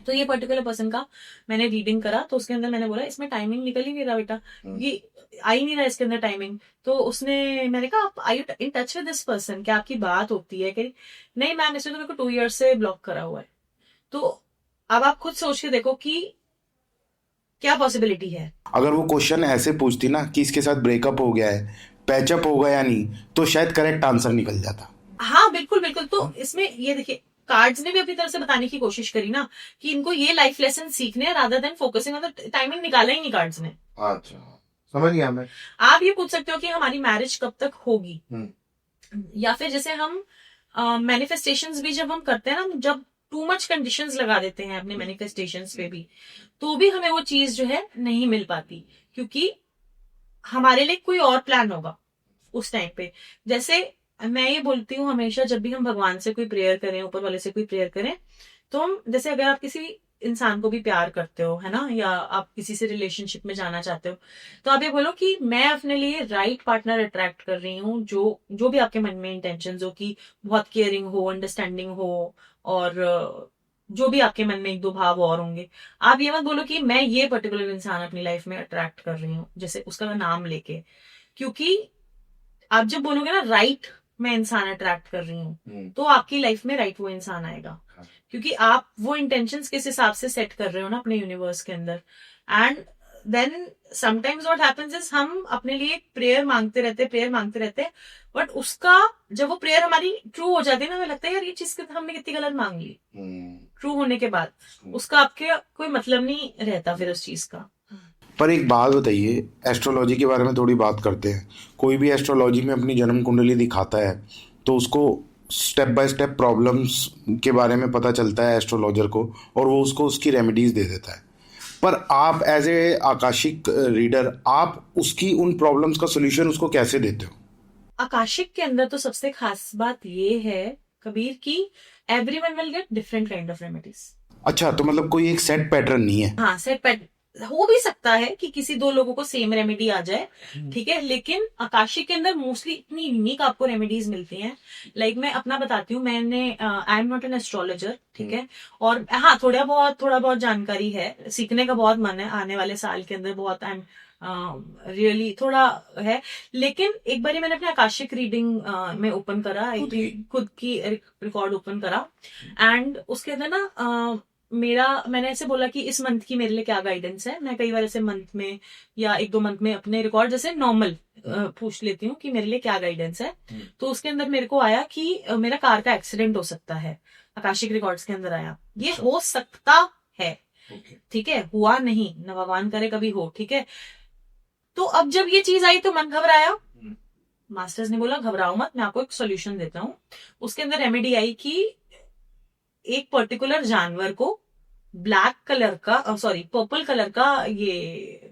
तो ये पर्टिकुलर पर्सन का मैंने रीडिंग करा, तो उसके अंदर मैंने बोला इसमें टाइमिंग निकल ही नहीं रहा बेटा, ये आ ही नहीं रहा इसके अंदर टाइमिंग। तो उसने, मैंने कहा आप I you in touch with this person, क्या आपकी बात होती है, कि नहीं मैम इसने तो मेरे को 2 ईयर्स से ब्लॉक करा हुआ है। तो अब आप खुद सोच के देखो कि क्या पॉसिबिलिटी है। अगर वो क्वेश्चन ऐसे पूछती ना कि इसके साथ ब्रेकअप हो गया है, पैचअप हो गया नहीं, तो शायद करेक्ट आंसर निकल जाता। हाँ बिल्कुल बिल्कुल। तो इसमें ये देखिए कार्ड्स ने भी अपनी तरफ से बताने की कोशिश करी ना कि इनको ये लाइफ लेसन सीखने हैं rather than focusing on the timing, निकाला ही नहीं कार्ड्स ने। अच्छा समझ गया मैं। आप ये पूछ सकते हो कि हमारी मैरिज कब तक होगी, या फिर जैसे हम मैनिफेस्टेशंस भी जब हम करते हैं ना, जब टू मच कंडीशंस लगा देते हैं अपने मैनिफेस्टेशंस पे भी, तो भी हमें वो चीज जो है नहीं मिल पाती, क्योंकि हमारे लिए कोई और प्लान होगा उस टाइम पे। जैसे मैं ये बोलती हूँ हमेशा, जब भी हम भगवान से कोई प्रेयर करें, ऊपर वाले से कोई प्रेयर करें, तो हम जैसे अगर आप किसी इंसान को भी प्यार करते हो, है ना, या आप किसी से रिलेशनशिप में जाना चाहते हो, तो आप ये बोलो कि मैं अपने लिए राइट पार्टनर अट्रैक्ट कर रही हूँ, जो जो भी आपके मन में इंटेंशन हो, कि बहुत केयरिंग हो, अंडरस्टैंडिंग हो, और जो भी आपके मन में एक दो भाव और होंगे। आप ये मत बोलो कि मैं ये पर्टिकुलर इंसान अपनी लाइफ में अट्रैक्ट कर रही हूँ, जैसे उसका नाम लेके, क्योंकि आप जब बोलोगे ना राइट मैं इंसान अट्रैक्ट कर रही हूँ, तो आपकी लाइफ में राइट वो इंसान आएगा, क्योंकि आप वो इंटेंशंस किस हिसाब से सेट कर रहे हो ना अपने यूनिवर्स के अंदर। And then sometimes what happens is हम अपने लिए प्रेयर मांगते रहते हैं, बट उसका जब वो प्रेयर हमारी ट्रू हो जाती है ना, हमें लगता है यार ये चीज हमने कितनी गलत मांग ली। ट्रू होने के बाद उसका आपके कोई मतलब नहीं रहता फिर उस चीज का। पर एक बात बताइए, एस्ट्रोलॉजी के बारे में थोड़ी बात करते हैं। कोई भी एस्ट्रोलॉजी में अपनी जन्म कुंडली दिखाता है तो उसको स्टेप बाय स्टेप प्रॉब्लम्स के बारे में पता चलता है एस्ट्रोलॉजर को, और वो उसको उसकी रेमेडीज दे देता है। पर आप एज ए आकाशिक रीडर, आप उसकी उन प्रॉब्लम्स का सोल्यूशन उसको कैसे देते हो? आकाशिक के अंदर तो सबसे खास बात ये है कबीर की everyone will get different kind of remedies. अच्छा, तो मतलब कोई एक सेट पैटर्न नहीं है? हाँ, सेट पैटर्न हो भी सकता है कि किसी दो लोगों को सेम रेमेडी आ जाए, ठीक है, लेकिन आकाशिक के अंदर मोस्टली इतनी यूनिक आपको रेमेडीज मिलती हैं। लाइक मैं अपना बताती हूँ, मैंने I am not an astrologer, ठीक है, और हाँ थोड़ा बहुत जानकारी है, सीखने का बहुत मन है आने वाले साल के अंदर, बहुत आई एम रियली थोड़ा है। लेकिन एक बार मैंने अपने आकाशिक रीडिंग में ओपन करा, खुद की रिकॉर्ड ओपन करा, एंड उसके अंदर ना मैंने ऐसे बोला कि इस मंथ की मेरे लिए क्या गाइडेंस है। मैं कई बार ऐसे मंथ में या एक दो मंथ में अपने रिकॉर्ड जैसे नॉर्मल पूछ लेती हूँ कि मेरे लिए क्या गाइडेंस है। तो उसके अंदर मेरे को आया कि मेरा कार का एक्सीडेंट हो सकता है, आकाशिक रिकॉर्ड्स के अंदर आया, ये हो सकता है, ठीक है, हुआ नहीं, न भगवान करे कभी हो, ठीक है। तो अब जब ये चीज आई तो मन घबराया। मास्टर्स ने बोला घबराओ मत, मैं आपको एक सोल्यूशन देता हूँ। उसके अंदर रेमेडी आई कि एक पर्टिकुलर जानवर को ब्लैक कलर का, सॉरी पर्पल कलर का, ये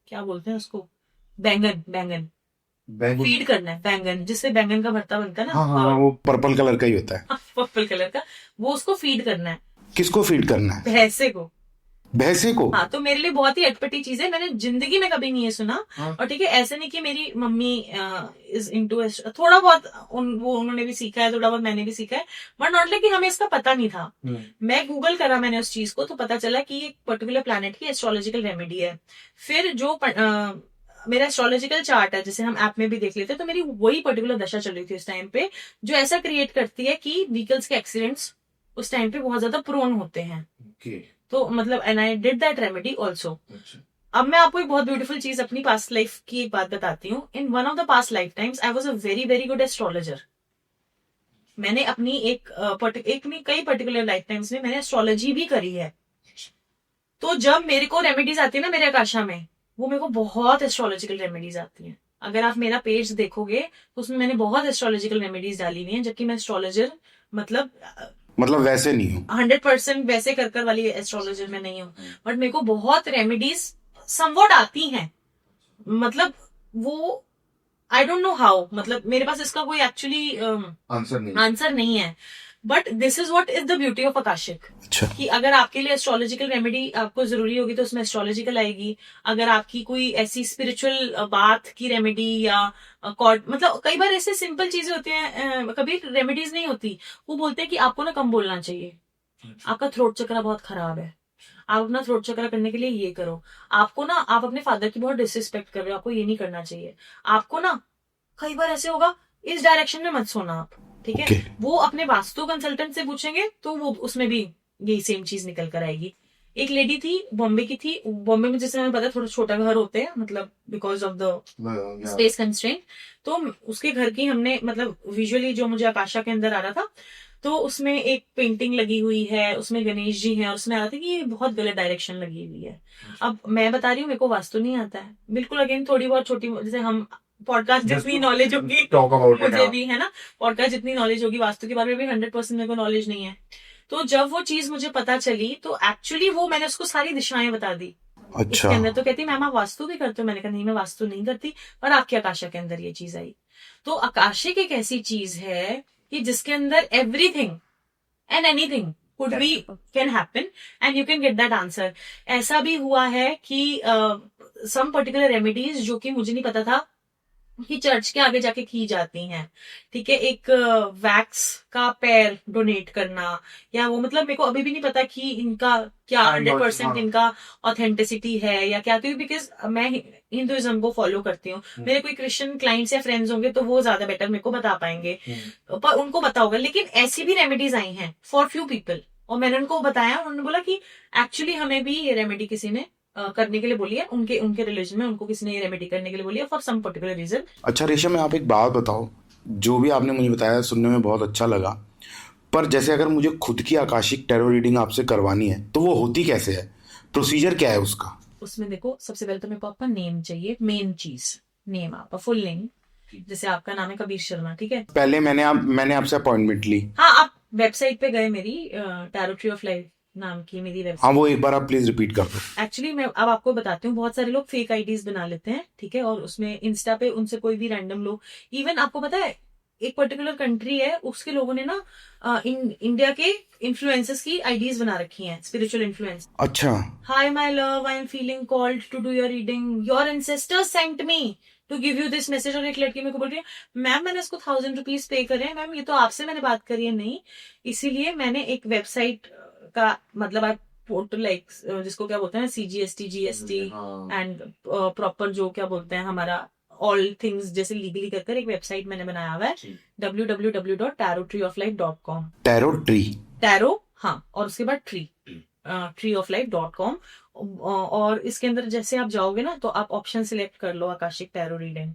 क्या बोलते हैं उसको, बैंगन फीड करना है, बैंगन जिससे बैंगन का भरता बनता है ना। हाँ, वो पर्पल कलर का ही होता है। पर्पल कलर का, वो उसको फीड करना है। किसको फीड करना है? भैंसे को। हाँ, तो मेरे लिए बहुत ही अटपटी चीज है, मैंने जिंदगी में कभी नहीं ये सुना। और ठीक है, ऐसे नहीं कि मेरी मम्मी इज इनटू, थोड़ा बहुत उन्होंने भी सीखा है, थोड़ा बहुत मैंने भी सीखा है, बट नॉट लाइक कि हमें इसका पता नहीं था। मैं गूगल करा मैंने उस चीज को, तो पता चला कि एक पर्टिकुलर प्लैनेट की एस्ट्रोलॉजिकल रेमेडी है। फिर जो मेरा एस्ट्रोलॉजिकल चार्ट है, जैसे हम ऐप में भी देख लेते हैं, तो मेरी वही पर्टिकुलर दशा चल रही थी उस टाइम पे, जो ऐसा क्रिएट करती है कि व्हीकल्स के एक्सीडेंट्स उस टाइम पे बहुत ज्यादा प्रोन होते हैं। तो मतलब and I did that remedy also. अब मैं आपको एक बहुत ब्यूटीफुल चीज अपनी पास्ट लाइफ की एक बात बताती हूँ। In one of the past life times I was a very very good astrologer. मैंने अपनी कई पर्टिकुलर लाइफ टाइम्स में मैंने एस्ट्रोलॉजी भी करी है। तो जब मेरे को रेमेडीज आती है ना मेरे आकाशा में, वो मेरे को बहुत एस्ट्रोलॉजिकल रेमेडीज आती हैं। अगर आप मेरा पेज देखोगे तो उसमें मैंने बहुत एस्ट्रोलॉजिकल रेमेडीज डाली हुई है, जबकि मैं एस्ट्रोलॉजर मतलब वैसे नहीं हूँ, 100% वैसे कर वाली एस्ट्रोलॉजर में नहीं हूँ, बट मेरे को बहुत रेमेडीज समवॉट आती हैं। मतलब वो आई डोंट नो हाउ, मतलब मेरे पास इसका कोई एक्चुअली आंसर नहीं है, but this is what is the beauty of Akashic. अच्छा। कि अगर आपके लिए एस्ट्रोलॉजिकल रेमेडी आपको जरूरी होगी तो उसमें एस्ट्रोलॉजिकल आएगी। अगर आपकी कोई ऐसी स्पिरिचुअल बात की रेमेडी या मतलब कई बार ऐसे सिंपल चीजें होती हैं, कभी रेमेडीज नहीं होती, वो बोलते हैं कि आपको ना कम बोलना चाहिए, आपका थ्रोट चक्रा बहुत खराब है, आप अपना थ्रोट चक्रा करने के लिए ये करो, आपको ना आप अपने फादर की बहुत डिसरिस्पेक्ट कर रहे हो, आपको ये नहीं करना चाहिए, आपको ना कई बार ऐसे होगा इस डायरेक्शन में मत सोना आप, ठीक है। वो अपने वास्तु कंसल्टेंट से पूछेंगे तो वो उसमें भी यही सेम चीज निकल कर आएगी। एक लेडी थी, बॉम्बे की थी। बॉम्बे में जैसे हमें पता है थोड़ा छोटा घर होते हैं, मतलब because of the space constraint. तो उसके घर की हमने मतलब विजुअली जो मुझे आकाशा के अंदर आ रहा था, तो उसमें एक पेंटिंग लगी हुई है, उसमें गणेश जी हैं, और उसमें आ रहा था कि ये बहुत गलत डायरेक्शन लगी हुई है। अब मैं बता रही हूँ मेरे को वास्तु नहीं आता है बिल्कुल। अगेन थोड़ी बहुत छोटी, जैसे हम पॉडकास्ट जितनी नॉलेज होगी मुझे भी है ना, पॉडकास्ट जितनी नॉलेज होगी वास्तु के बारे में भी 100% मेरे को नॉलेज नहीं है। तो जब वो चीज मुझे पता चली तो एक्चुअली वो मैंने उसको सारी दिशाएं बता दी। अच्छा। इसके अंदर तो कहती मैम आप वास्तु भी करते हो, मैंने कहा नहीं मैं वास्तु नहीं करती, पर आपके आकाशा के अंदर ये चीज आई। तो आकाशिक एक ऐसी चीज है कि जिसके अंदर everything and anything could be can happen and you can get that answer. ऐसा भी हुआ है कि सम पर्टिकुलर रेमेडीज जो कि मुझे नहीं पता था कि चर्च के आगे जाके की जाती हैं, ठीक है, एक वैक्स का पैर डोनेट करना, या वो मतलब मेरे को अभी भी नहीं पता कि इनका क्या 100% इनका ऑथेंटिसिटी है या क्या, क्योंकि बिकॉज मैं हिंदुइज्म को फॉलो करती हूँ। मेरे कोई क्रिश्चियन क्लाइंट्स या फ्रेंड्स होंगे तो वो ज्यादा बेटर मेरे को बता पाएंगे, पर उनको पता होगा। लेकिन ऐसी भी रेमेडीज आई हैं फॉर फ्यू पीपल, और मैंने उनको बताया, उन्होंने बोला कि एक्चुअली हमें भी ये रेमेडी किसी ने करने के लिए बोली है, उनके उनके रिलीजन में उनको किसी ने ये रेमेडी करने के लिए बोली है फॉर सम पर्टिकुलर रीजन। अच्छा रेशम, आप एक बात बताओ, जो भी आपने मुझे बताया सुनने में बहुत अच्छा लगा, पर जैसे अगर मुझे खुद की आकाशिक टैरो रीडिंग आपसे करवानी है तो वो होती कैसे है, प्रोसीजर क्या है उसका? उसमें देखो, सबसे पहले तो मेरे को आपका नेम चाहिए, मेन चीज, नेम, आपका फुल नेम। जैसे आपका नाम है कबीर शर्मा, ठीक है। पहले मैंने आपसे अपॉइंटमेंट ली। हाँ, आप वेबसाइट पे गए मेरी, टैरो ट्री ऑफ लाइफ नाम की मेरी वेबसाइट। हाँ, वो एक बार आप प्लीज रिपीट कर दो। एक्चुअली मैं अब आपको बताती हूँ, बहुत सारे लोग फेक आईडीज बना लेते हैं, ठीक है, और उसमें इंस्टा पे उनसे कोई भी रैंडम लोग, इवन आपको पता है एक पर्टिकुलर कंट्री है, उसके लोगों ने ना इंडिया के इन्फ्लुएंसर्स की आईडीज बना रखी हैं, स्पिरिचुअल इन्फ्लुएंस। अच्छा। Hi my love, I am feeling called to do your reading, your ancestors sent me to give you this message. और एक लड़की मेरे को बोल रही है, मैम मैंने इसको 1000 रुपीज पे करे हैं, मैम ये तो आपसे मैंने बात करी है। नहीं, इसीलिए मैंने एक वेबसाइट का मतलब आप पोर्टल, लाइक जिसको क्या बोलते हैं, CGST GST एंड प्रॉपर जो क्या बोलते हैं हमारा ऑल थिंग्स जैसे लीगली कर एक वेबसाइट मैंने बनाया हुआ है, www.tarotreeoflife.com। टैरो ट्री, टैरो, हाँ, और उसके बाद treeoflife.com। और इसके अंदर जैसे आप जाओगे ना तो आप ऑप्शन सिलेक्ट कर लो आकाशिक टैरो रीडिंग।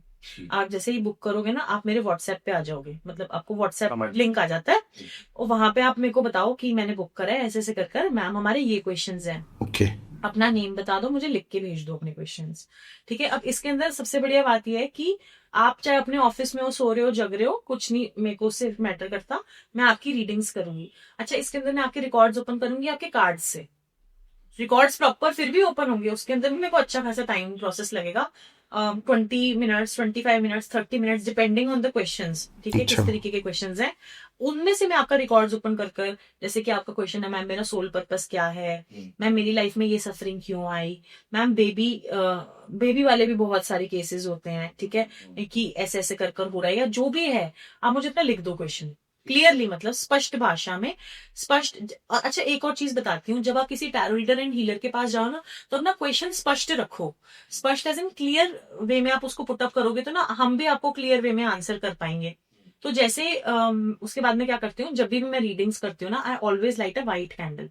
आप जैसे ही बुक करोगे ना, आप मेरे व्हाट्सएप पे आ जाओगे, मतलब आपको व्हाट्सएप लिंक आ जाता है, और वहां पे आप मेरे को बताओ कि मैंने बुक करा है, ऐसे ऐसे कर मैम हमारे ये क्वेश्चंस हैं। ओके। अपना नेम बता दो, मुझे लिख के भेज दो अपने क्वेश्चंस, ठीक है। अब इसके अंदर सबसे बढ़िया बात यह है कि आप चाहे अपने ऑफिस में हो, सो रहे हो, जग रहे हो, कुछ नहीं मेरे को सिर्फ मैटर करता, मैं आपकी रीडिंग्स करूंगी। अच्छा, इसके अंदर मैं आपके रिकॉर्ड्स ओपन करूंगी, आपके कार्ड्स से रिकॉर्ड्स प्रॉपर फिर भी ओपन होंगे, उसके अंदर भी मेरे को अच्छा खासा टाइम प्रोसेस लगेगा, 20 minutes, 25 minutes, 30 minutes, depending on the questions, ठीक है, किस तरीके के क्वेश्चंस हैं। उनमें से मैं आपका रिकॉर्ड्स ओपन कर जैसे कि आपका क्वेश्चन है, मैम मेरा सोल पर्पस क्या है, मैम मेरी लाइफ में ये सफरिंग क्यों आई, मैम बेबी वाले भी बहुत सारे केसेस होते हैं, ठीक है, कि ऐसे ऐसे कर हो रहा है, या जो भी है आप मुझे अपना लिख दो क्वेश्चन क्लियरली, मतलब स्पष्ट भाषा में, स्पष्ट। अच्छा, एक और चीज बताती हूँ, जब आप किसी टैरो रीडर एंड हीलर के पास जाओ ना, तो अपना क्वेश्चन स्पष्ट रखो, स्पष्ट एज इन क्लियर वे में आप उसको पुटअप करोगे तो ना हम भी आपको क्लियर वे में आंसर कर पाएंगे। तो जैसे उसके बाद में क्या करती हूँ, जब भी मैं रीडिंग्स करती हूँ ना, I always light a white candle.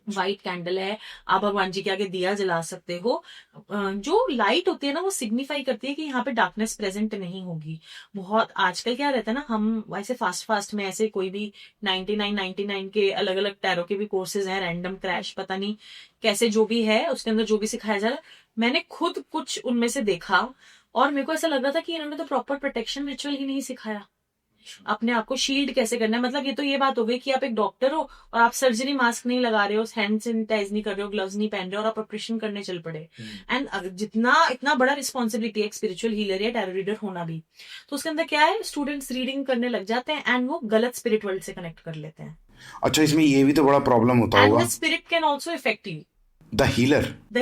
White candle है, आप भगवान जी के आगे दिया जला सकते हो। जो लाइट होती है ना, वो सिग्निफाई करती है कि यहाँ पे डार्कनेस प्रेजेंट नहीं होगी। बहुत आजकल क्या रहता है ना, हम ऐसे फास्ट में ऐसे कोई भी 99 के अलग अलग टैरो के भी कोर्सेज हैं, रैंडम क्रैश, पता नहीं कैसे, जो भी है उसके अंदर जो भी सिखाया जा रहा है, मैंने खुद कुछ उनमें से देखा और मेरे को ऐसा लग रहा था कि इन्होंने तो प्रॉपर प्रोटेक्शन रिचुअल ही नहीं सिखाया, अपने आप को शील्ड कैसे करना है। मतलब ये तो ये बात हो गई कि आप एक डॉक्टर हो और आप सर्जरी मास्क नहीं लगा रहे हो, हैंड सैनिटाइज नहीं कर रहे हो, ग्लव्स नहीं पहन रहे हो, और आप ऑपरेशन करने चल पड़े। एंड जितना इतना बड़ा रिस्पॉन्सिबिलिटी है एक स्पिरिचुअल हीलर या टैरो रीडर होना भी, तो उसके अंदर क्या है, स्टूडेंट्स रीडिंग करने लग जाते हैं एंड वो गलत स्पिरिट वर्ल्ड से कनेक्ट कर लेते हैं। अच्छा, इसमें ये भी तो बड़ा प्रॉब्लम होता होगा। And the spirit can also effect you, the healer, the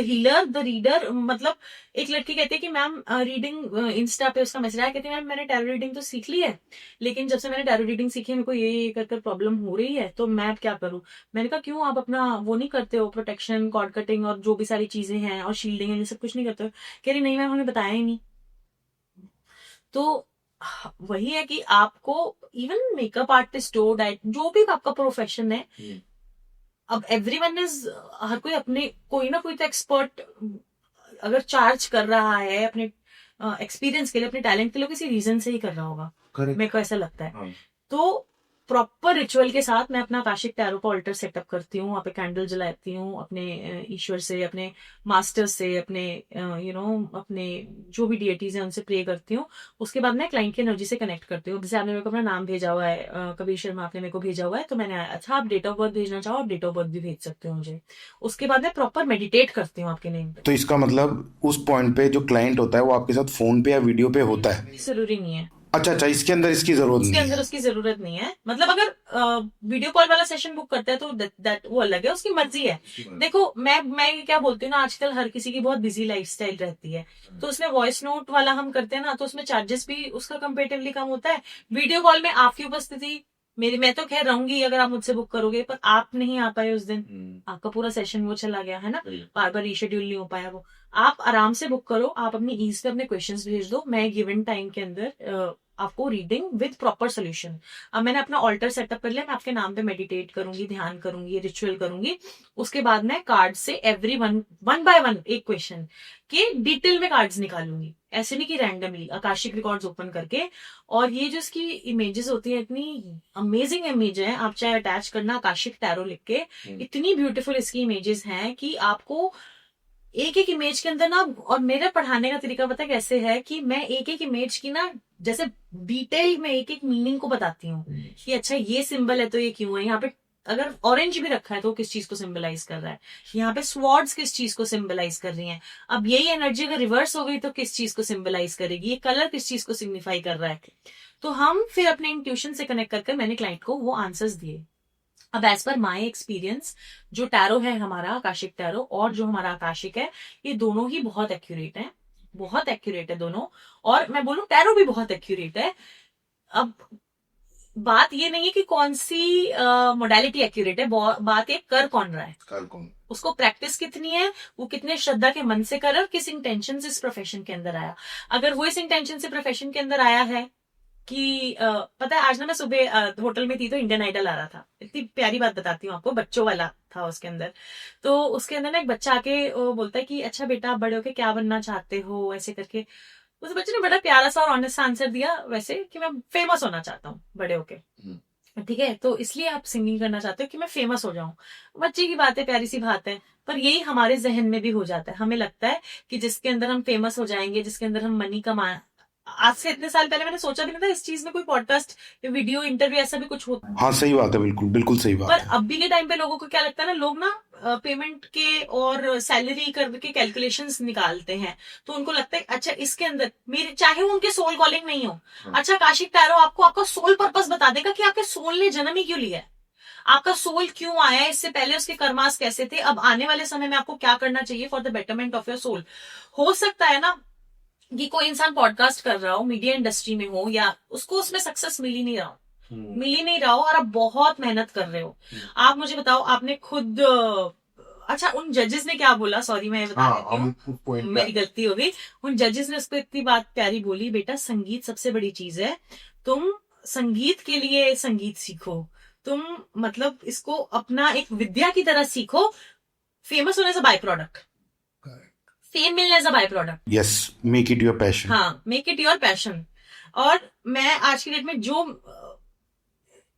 reader. मतलब एक लड़की कहती है कि मैम रीडिंग, इंस्टा पे उसका मैसेज आया, कहती है मैम मैंने टैरो रीडिंग तो सीख ली है, लेकिन जब से मैंने टैरो रीडिंग सीखी है मेरे को ये कर प्रॉब्लम हो रही है, तो मैं अब क्या करूं। मैंने कहा क्यों, आप अपना वो नहीं करते हो, प्रोटेक्शन, कॉर्ड कटिंग और जो भी सारी चीजें हैं और शील्डिंग है, ये सब कुछ नहीं करते हो। कह रही नहीं मैम, हमें बताया ही नहीं। तो वही है कि आपको इवन मेकअप आर्टिस्ट हो, डाइट, जो भी आपका प्रोफेशन है, अब एवरीवन इज, हर कोई अपने, कोई ना कोई तो एक्सपर्ट अगर चार्ज कर रहा है अपने एक्सपीरियंस के लिए, अपने टैलेंट के लिए, किसी रीजन से ही कर रहा होगा, मेरे को ऐसा लगता है। तो प्रॉपर रिचुअल के साथ मैं अपना आकाशिक टैरो का ऑल्टर सेटअप करती हूँ, वहाँ पे कैंडल जलाती हूँ, अपने ईश्वर से, अपने मास्टर से, अपने अपने जो भी डिएटीज हैं उनसे प्रे करती हूँ। उसके बाद मैं क्लाइंट की एनर्जी से कनेक्ट करती हूँ। जैसे आपने मेरे को अपना नाम भेजा हुआ है, कबीर शर्मा आपने मेरे को भेजा हुआ है, तो मैंने, अच्छा आप डेट ऑफ बर्थ भेजना चाहो, आप डेट ऑफ बर्थ भी भेज सकते हो मुझे। उसके बाद मैं प्रॉपर मेडिटेट करती हूँ आपके नेम पे। तो इसका मतलब उस पॉइंट पे जो क्लाइंट होता है वो आपके साथ फोन पे या वीडियो पे होता है? जरूरी नहीं है। अच्छा, इसके अंदर इसकी जरूरत इसके नहीं अंदर है। उसकी जरूरत नहीं है। मतलब अगर वीडियो कॉल वाला सेशन बुक करता है तो दैट वो अलग है, उसकी मर्जी है। देखो मैं क्या बोलती हूँ ना, आजकल हर किसी की बहुत बिजी लाइफस्टाइल रहती है, तो उसमें वॉइस नोट वाला हम करते हैं ना, तो उसमें चार्जेस भी उसका कंपेरेटिवली कम होता है। वीडियो कॉल में आपकी उपस्थिति मेरी, मैं तो खैर रहूंगी अगर आप मुझसे बुक करोगे, पर आप नहीं आ पाए उस दिन, आपका पूरा सेशन वो चला गया है ना, बार बार रीशेड्यूल नहीं हो पाया वो। आप आराम से बुक करो, आप अपनी ईज पे अपने क्वेश्चंस भेज दो, मैं गिवन टाइम के अंदर आपको रीडिंग विद प्रॉपर सोल्यूशन। अब मैंने अपना ऑल्टर सेटअप कर लिया, मैं आपके नाम पे मेडिटेट करूंगी, ध्यान करूंगी, रिचुअल करूंगी। उसके बाद मैं कार्ड से एवरी वन बाय वन एक क्वेश्चन के डिटेल में कार्ड्स निकालूंगी, ऐसे नहीं कि रैंडमली आकाशिक रिकॉर्ड्स ओपन करके। और ये जो इसकी इमेजेस होती है, इतनी अमेजिंग इमेज है, आप चाहे अटैच करना आकाशिक टैरो लिख के, इतनी ब्यूटीफुल इसकी इमेजेस हैं कि आपको एक एक इमेज के अंदर ना, और मेरे पढ़ाने का तरीका पता है कैसे है कि मैं एक एक इमेज की ना जैसे डिटेल में एक एक मीनिंग को बताती हूँ कि अच्छा ये सिंबल है तो ये क्यों है, यहाँ पे अगर ऑरेंज भी रखा है तो किस चीज को सिंबलाइज कर रहा है, यहाँ पे स्वॉर्ड्स किस चीज को सिंबलाइज कर रही हैं, अब यही एनर्जी अगर रिवर्स हो गई तो किस चीज को सिंबलाइज करेगी, ये कलर किस चीज को सिग्निफाई कर रहा है। तो हम फिर अपने इंट्यूशन से कनेक्ट करके मैंने क्लाइंट को वो आंसर्स दिए। अब एज पर माई एक्सपीरियंस, जो टैरो है हमारा आकाशिक टैरो और जो हमारा आकाशिक है, ये दोनों ही बहुत एक्यूरेट है, बहुत एक्यूरेट है दोनों। और मैं बोलूं टैरो भी बहुत एक्यूरेट है। अब बात ये नहीं है कि कौन सी मोडालिटी एक्यूरेट है, बात ये कर कौन रहा है, कल कौन उसको प्रैक्टिस कितनी है, वो कितने श्रद्धा के मन से कर रहा है और किस इंटेंशन से इस प्रोफेशन के अंदर आया। अगर वो इस इंटेंशन से प्रोफेशन के अंदर आया है कि पता है आज ना मैं सुबह होटल में थी तो इंडियन आइडल आ रहा था, इतनी प्यारी बात बताती हूँ आपको, बच्चों वाला था उसके अंदर। तो उसके अंदर ना एक बच्चा आके बोलता है कि अच्छा बेटा आप बड़े होके क्या बनना चाहते हो, ऐसे करके उस बच्चे ने बड़ा प्यारा सा और ऑनेस्ट आंसर दिया वैसे कि मैं फेमस होना चाहता हूँ बड़े होके। ठीक है, तो इसलिए आप सिंगिंग करना चाहते हो कि मैं फेमस हो जाऊं। बच्चे की बात है, प्यारी सी बात है, पर यही हमारे जहन में भी हो जाता है। हमें लगता है कि जिसके अंदर हम फेमस हो जाएंगे, जिसके अंदर हम मनी कमा, आज से इतने साल पहले मैंने सोचा भी नहीं था इस चीज में कोई पॉडकास्ट, वीडियो इंटरव्यू ऐसा भी कुछ होता। हाँ सही बात है, बिल्कुल बिल्कुल सही पर बात है। अभी के टाइम पे लोगों को क्या लगता है ना, लोग ना पेमेंट के और सैलरी करके कैलकुलेशंस निकालते हैं, तो उनको लगता है अच्छा इसके अंदर मेरे, चाहे वो उनके सोल कॉलिंग नहीं हो, अच्छा आकाशिक टैरो आपको आपका सोल पर्पस बता देगा कि आपके सोल ने जन्म ही क्यों लिया है, आपका सोल क्यों आया है, इससे पहले उसके कर्मास कैसे थे, अब आने वाले समय में आपको क्या करना चाहिए for the betterment of your soul. हो सकता है ना कि कोई इंसान पॉडकास्ट कर रहा हो, मीडिया इंडस्ट्री में हो, या उसको उसमें सक्सेस मिल ही नहीं रहा हो, मिल ही नहीं रहा हो, और आप बहुत मेहनत कर रहे हो। आप मुझे बताओ, आपने खुद अच्छा उन जजेस ने क्या बोला, सॉरी मैं बता देती हूँ, मेरी गलती हो गई। उन जजेस ने उसको इतनी बात प्यारी बोली, बेटा संगीत सबसे बड़ी चीज है, तुम संगीत के लिए संगीत सीखो, तुम मतलब इसको अपना एक विद्या की तरह सीखो, फेमस होने से बाय प्रोडक्ट, फेम मिलने as a byproduct, yes, make it your passion. हाँ मेक इट योर पैशन। और मैं आज की डेट में जो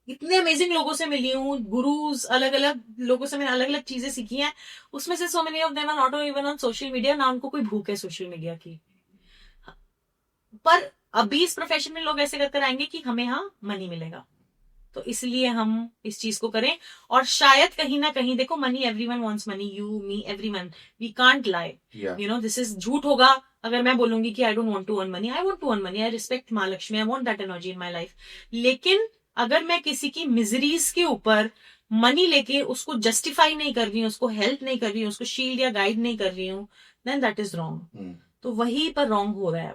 इतने अमेजिंग लोगों से मिली हूँ, गुरुज अलग अलग लोगों से मैंने अलग अलग चीजें सीखी हैं, उसमें से so many of them are not even on social media, ना उनको कोई भूख है सोशल मीडिया की। पर अभी इस प्रोफेशन में लोग ऐसे करते रहेंगे कि हमें हाँ मनी मिलेगा, तो इसलिए हम इस चीज को करें। और शायद कहीं ना कहीं देखो, money everyone wants money, you me everyone, we can't lie, you know this is झूठ होगा अगर मैं बोलूंगी कि I don't want to earn money, I want to earn money, I respect माँ Lakshmi, I want that energy in my life. लेकिन अगर मैं किसी की मिजरीज के ऊपर मनी लेके उसको जस्टिफाई नहीं कर रही हूँ, उसको हेल्प नहीं कर रही हूँ, उसको शील्ड या गाइड नहीं कर रही हूँ, देन दैट इज रॉन्ग। तो वही पर रॉन्ग हो रहा है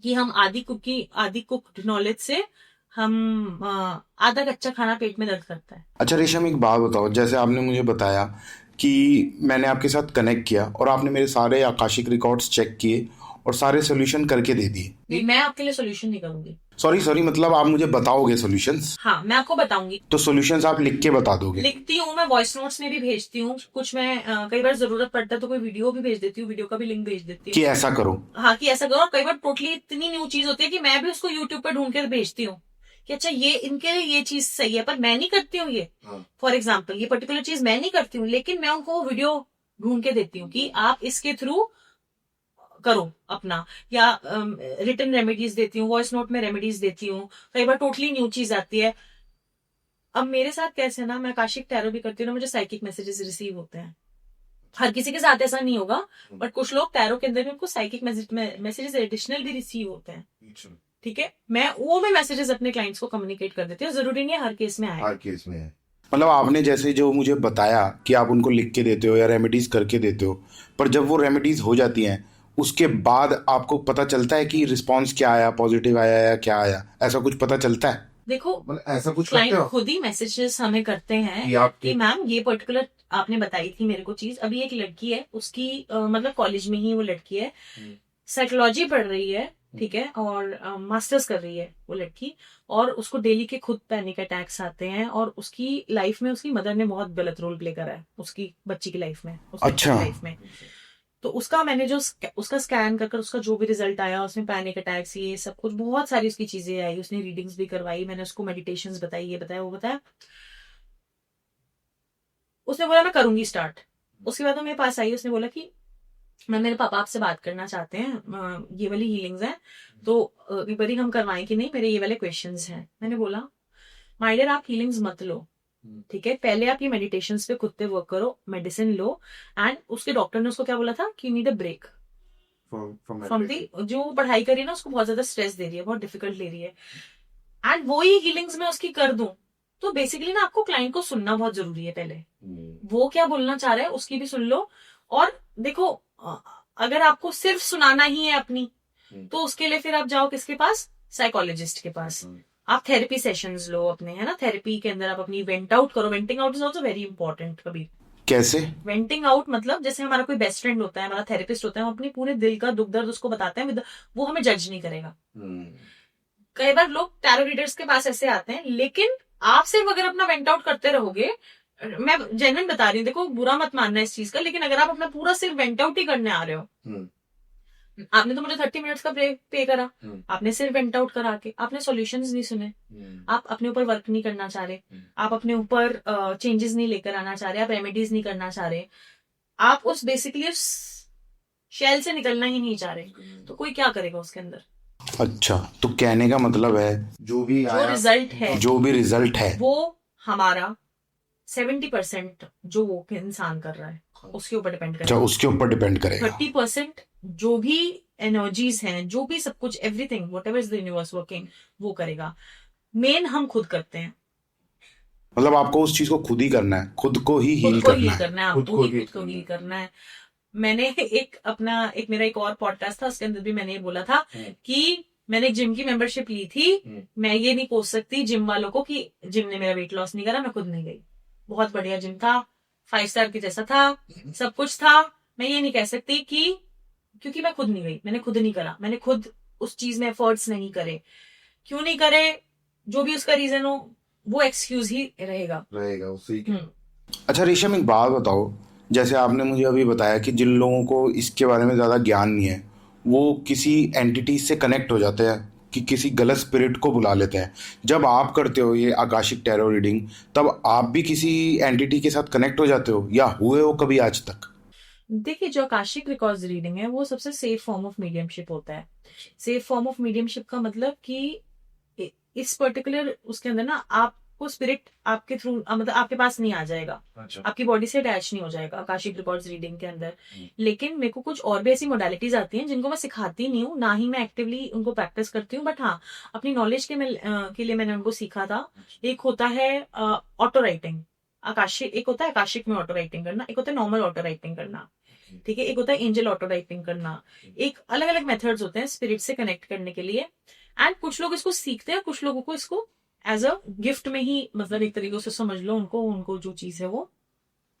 कि हम आदि कुक नॉलेज से हम आधा कच्चा खाना पेट में दर्द करता है। अच्छा रेशम, एक बात बताओ, जैसे आपने मुझे बताया कि मैंने आपके साथ कनेक्ट किया और आपने मेरे सारे आकाशिक रिकॉर्ड्स चेक किए और सारे सोल्यूशन करके दे दिए। नहीं, मैं आपके लिए सोल्यूशन नहीं करूंगी। सॉरी, मतलब आप मुझे बताओगे सोल्यूशंस? हाँ मैं आपको बताऊंगी। तो सोल्यूशंस आप लिख के बता दोगे? लिखती हूँ मैं, वॉइस नोट्स में भी भेजती हूँ कुछ, मैं कई बार जरूरत पड़ता है तो कोई वीडियो भी भेज देती हूँ, वीडियो का भी लिंक भेज देती हूँ कि ऐसा करो। हाँ कि ऐसा करो। और कई बार टोटली इतनी न्यू चीज होती है कि मैं भी उसको यूट्यूब पे ढूंढ के भेजती हूँ कि अच्छा ये इनके लिए ये चीज सही है, पर मैं नहीं करती हूँ ये। फॉर एग्जाम्पल ये पर्टिकुलर चीज मैं नहीं करती हूँ, लेकिन मैं उनको वीडियो ढूंढ के देती हूँ कि आप इसके थ्रू करो अपना, या रिटन रेमेडीज देती हूँ, वॉइस नोट में रेमेडीज देती हूँ, कई बार टोटली न्यू चीज आती है। अब मेरे साथ कैसे ना, मैं आकाशिक टैरो भी करती हूँ ना, मुझे साइकिक मैसेजेस रिसीव होते हैं। हर किसी के साथ ऐसा नहीं होगा, बट कुछ लोग टैरो के अंदर भी उनको साइकिक मैसेजेस एडिशनल भी रिसीव होते हैं। ठीक है, मैं वो भी मैसेजेस अपने क्लाइंट्स को कम्युनिकेट कर देती हूँ, जरूरी नहीं है हर केस में आए। हर केस में है। मतलब आपने जैसे जो मुझे बताया कि आप उनको लिख के देते हो या रेमेडीज करके देते हो, पर जब वो रेमेडीज हो जाती हैं उसके बाद आपको पता चलता है कि रिस्पॉन्स क्या आया, पॉजिटिव आया या क्या आया, ऐसा कुछ पता चलता है? देखो, मतलब ऐसा कुछ करते क्लाइंट हो खुद ही मैसेजेस हमें करते हैं कि आप कि मैम ये पर्टिकुलर आपने बताई थी मेरे को चीज, अभी एक लड़की है उसकी मतलब कॉलेज में ही वो लड़की है, साइकोलॉजी पढ़ रही है, ठीक है, और मास्टर्स कर रही है वो लड़की, और उसको डेली के खुद पैनिक अटैक्स आते हैं, और उसकी लाइफ में उसकी मदर ने बहुत गलत रोल प्ले करा है उसकी बच्ची की लाइफ में, उस बच्ची अच्छा। की लाइफ में। तो उसका मैंने जो उसका स्कैन कर उसका जो भी रिजल्ट आया, उसमें पैनिक अटैक्स ये सब कुछ बहुत सारी उसकी चीजें आई, उसने रीडिंग्स भी करवाई, मैंने उसको मेडिटेशंस बताई, ये बताया वो बताया, उसने बोला मैं करूंगी स्टार्ट। उसके बाद वो मेरे पास आई, उसने बोला कि मैं मेरे पापा आपसे बात करना चाहते हैं, ये वाली हीलिंग्स हैं, तो एक बारी हम करवाएं कि नहीं, मेरे ये वाले क्वेश्चंस हैं। मैंने बोला माय डियर आप हीलिंग्स मत लो, ठीक है, पहले आप ये मेडिटेशन पे खुद पे वर्क करो, मेडिसिन लो, एंड उसके डॉक्टर ने उसको क्या बोला था कि need a break from the, जो पढ़ाई करी है ना उसको बहुत ज्यादा स्ट्रेस दे रही है, बहुत डिफिकल्ट ले रही है, एंड वो ही हीलिंग्स में उसकी कर दूं। तो बेसिकली ना आपको क्लाइंट को सुनना बहुत जरूरी है, पहले वो क्या बोलना चाह रहा है उसकी भी सुन लो। और देखो, अगर आपको सिर्फ सुनाना ही है अपनी, तो उसके लिए फिर आप जाओ किसके पास, साइकोलॉजिस्ट के पास, आप थेरेपी सेशंस लो अपने, है ना, थेरेपी के अंदर आप अपनी वेंट आउट करो। Venting out is also very important. कभी कैसे? वेंटिंग आउट मतलब जैसे हमारा कोई बेस्ट फ्रेंड होता है, हमारा थेरेपिस्ट होता है, हम अपनी पूरे दिल का दुख दर्द उसको बताते हैं, वो हमें जज नहीं करेगा। कई बार लोग टैरो रीडर्स के पास ऐसे आते हैं, लेकिन आप सिर्फ अगर अपना वेंट आउट करते रहोगे, मैं जेन्युइन बता रही हूँ, देखो बुरा मत मानना इस चीज का, लेकिन अगर आप अपना पूरा सिर्फ वेंट आउट ही करने आ रहे हो, आपने तो मुझे 30 मिनट्स का ब्रेक पे करा, आपने सिर्फ वेंट आउट करा के आपने सॉल्यूशंस नहीं सुने, आप अपने ऊपर वर्क नहीं करना चाह रहे, आप अपने ऊपर चेंजेस नहीं लेकर आना चाह रहे, आप रेमेडीज नहीं करना चाह रहे, आप उस बेसिकली उस शेल से निकलना ही नहीं चाह रहे, तो कोई क्या करेगा उसके अंदर। अच्छा, तो कहने का मतलब है जो भी जो रिजल्ट है, जो भी रिजल्ट है वो हमारा 70% जो वो इंसान कर रहा है उसके ऊपर डिपेंड अच्छा, करेगा, उसके ऊपर डिपेंड करेगा। 30% जो भी एनर्जीज हैं, जो भी सब कुछ, everything what ever is the universe working, वो करेगा। मेन हम खुद करते हैं, मतलब आपको उस चीज को खुद ही करना है, खुद को ही खुद हील को करना हील है। करना है, आपको ही खुद को हील करना है। मैंने एक मेरा एक और पॉडकास्ट था, उसके अंदर भी मैंने ये बोला था कि मैंने एक जिम की मेंबरशिप ली थी, मैं ये नहीं पूछ सकती जिम वालों को कि जिम ने मेरा वेट लॉस नहीं करा, मैं खुद नहीं गई, बहुत बढ़िया जिम था, 5 स्टार के जैसा था, सब कुछ था, मैं ये नहीं कह सकती कि क्योंकि मैं खुद नहीं गई, मैंने खुद नहीं करा, मैंने खुद उस चीज में एफर्ट्स नहीं करे। क्यों नहीं करे, जो भी उसका रीजन हो, वो एक्सक्यूज ही रहेगा उससे ही। अच्छा रेशम, एक बात बताओ, जैसे आपने मुझे अभी बताया कि जिन लोगों को इसके बारे में ज़्यादा ज्ञान नहीं है वो किसी एंटिटी से कनेक्ट हो जाते हैं, कि किसी गलत स्पिरिट को बुला लेते हैं। जब आप करते हो ये आकाशिक टैरो रीडिंग, तब आप भी किसी एंटिटी के साथ कनेक्ट हो जाते हो या हुए हो कभी आज तक? देखिए, जो आकाशिक रिकॉर्ड्स रीडिंग है वो सबसे सेफ फॉर्म ऑफ मीडियमशिप होता है। सेफ फॉर्म ऑफ मीडियमशिप का मतलब कि इस पर्टिकुलर उसके अंदर ना आपको स्पिरिट आपके थ्रू मतलब आपके पास नहीं आ जाएगा, आपकी बॉडी से अटैच नहीं हो जाएगा आकाशिक रिकॉर्ड्स रीडिंग के अंदर। लेकिन मेरे को कुछ और भी ऐसी मोडालिटीज आती हैं जिनको मैं सिखाती नहीं हूँ, ना ही मैं एक्टिवली उनको प्रैक्टिस करती हूँ, बट हाँ अपनी नॉलेज के लिए मैंने उनको सीखा था। एक होता है ऑटो राइटिंग, आकाशिक, एक होता है आकाशिक में ऑटो राइटिंग करना, एक होता है नॉर्मल ऑटो राइटिंग करना, ठीक है, एक होता है एंजल ऑटो राइटिंग करना। एक अलग अलग मेथड्स होते हैं स्पिरिट से कनेक्ट करने के लिए, एंड कुछ लोग इसको सीखते हैं, कुछ लोगों को इसको एज अ गिफ्ट में ही, मतलब एक तरीके से समझ लो, उनको जो चीज है वो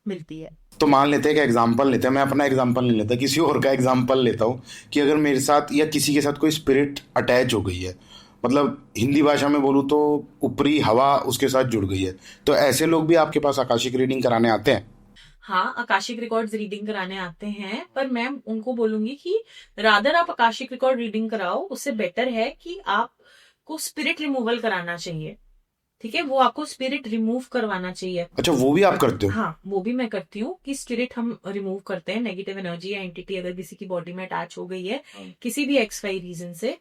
मिलती है। तो मान लेते हैं कि एग्जाम्पल लेते हैं, मैं अपना एग्जाम्पल नहीं लेता, किसी और का एग्जाम्पल लेता हूँ कि अगर मेरे साथ या किसी के साथ कोई स्पिरिट अटैच हो गई है, मतलब हिंदी भाषा में बोलूँ तो ऊपरी हवा उसके साथ जुड़ गई है, तो ऐसे लोग भी आपके पास आकाशिक रीडिंग कराने आते हैं? हाँ, आकाशिक रिकॉर्ड्स रीडिंग कराने आते हैं, पर मैं उनको बोलूंगी कि रादर आप आकाशिक रिकॉर्ड रीडिंग कराओ, उससे बेटर है कि आपको स्पिरिट रिमूवल कराना चाहिए, ठीक है, वो आपको स्पिरिट रिमूव करवाना चाहिए। अच्छा, वो भी आप करते हो? हाँ, वो भी मैं करती हूँ कि स्पिरिट हम रिमूव करते हैं, नेगेटिव एनर्जी या एंटिटी अगर किसी की बॉडी में अटैच हो गई है किसी भी एक्स वाई रीजन से।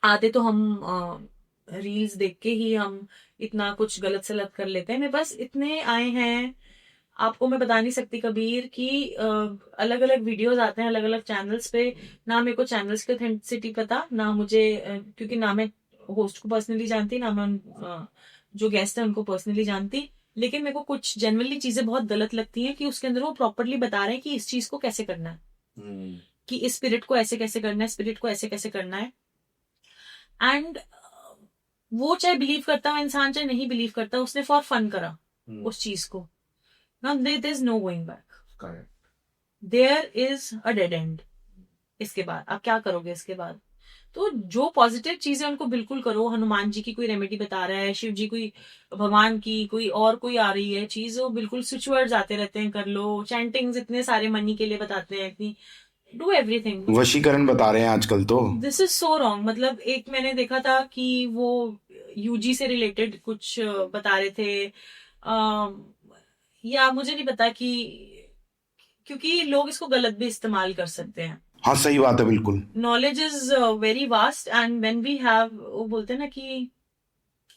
आते तो हम रील्स देख के ही हम इतना कुछ गलत सलत कर लेते हैं, मैं बस इतने आए हैं आपको मैं बता नहीं सकती कबीर कि अलग अलग वीडियोस आते हैं अलग अलग चैनल्स पे, ना मेरे को चैनल्स की ऑथेंटिसिटी पता, ना मुझे क्योंकि ना मैं होस्ट को पर्सनली जानती, ना मैं जो गेस्ट है उनको पर्सनली जानती, लेकिन मेरे को कुछ जनरली चीजें बहुत गलत लगती हैं कि उसके अंदर वो प्रॉपरली बता रहे हैं कि इस चीज को कैसे करना है, कि इस स्पिरिट को ऐसे कैसे करना है, स्पिरिट को ऐसे कैसे करना है। एंड वो चाहे बिलीव करता है इंसान, चाहे नहीं बिलीव करता, उसने फॉर फन करा उस चीज को। Now there is no going back, there is a dead end. इसके बाद आप क्या करोगे इसके बाद? तो जो पॉजिटिव चीजें उनको बिल्कुल करो। हनुमान जी की कोई रेमेडी बता रहा है, शिव जी कोई, भगवान की कोई और कोई आ रही है चीज, वो बिल्कुल स्विच वर्ड्स आते रहते हैं, कर लो। चैंटिंग्स इतने सारे मनी के लिए बताते हैं, इतनी डू एवरीथिंग। वशीकरण बता रहे हैं आजकल तो। This is so wrong. मतलब एक मैंने देखा था कि वो यूजी से रिलेटेड कुछ बता रहे थे, या मुझे नहीं पता कि, क्योंकि लोग इसको गलत भी इस्तेमाल कर सकते हैं। हाँ सही बात है बिल्कुल। Knowledge is very vast and when we have, वो बोलते हैं ना कि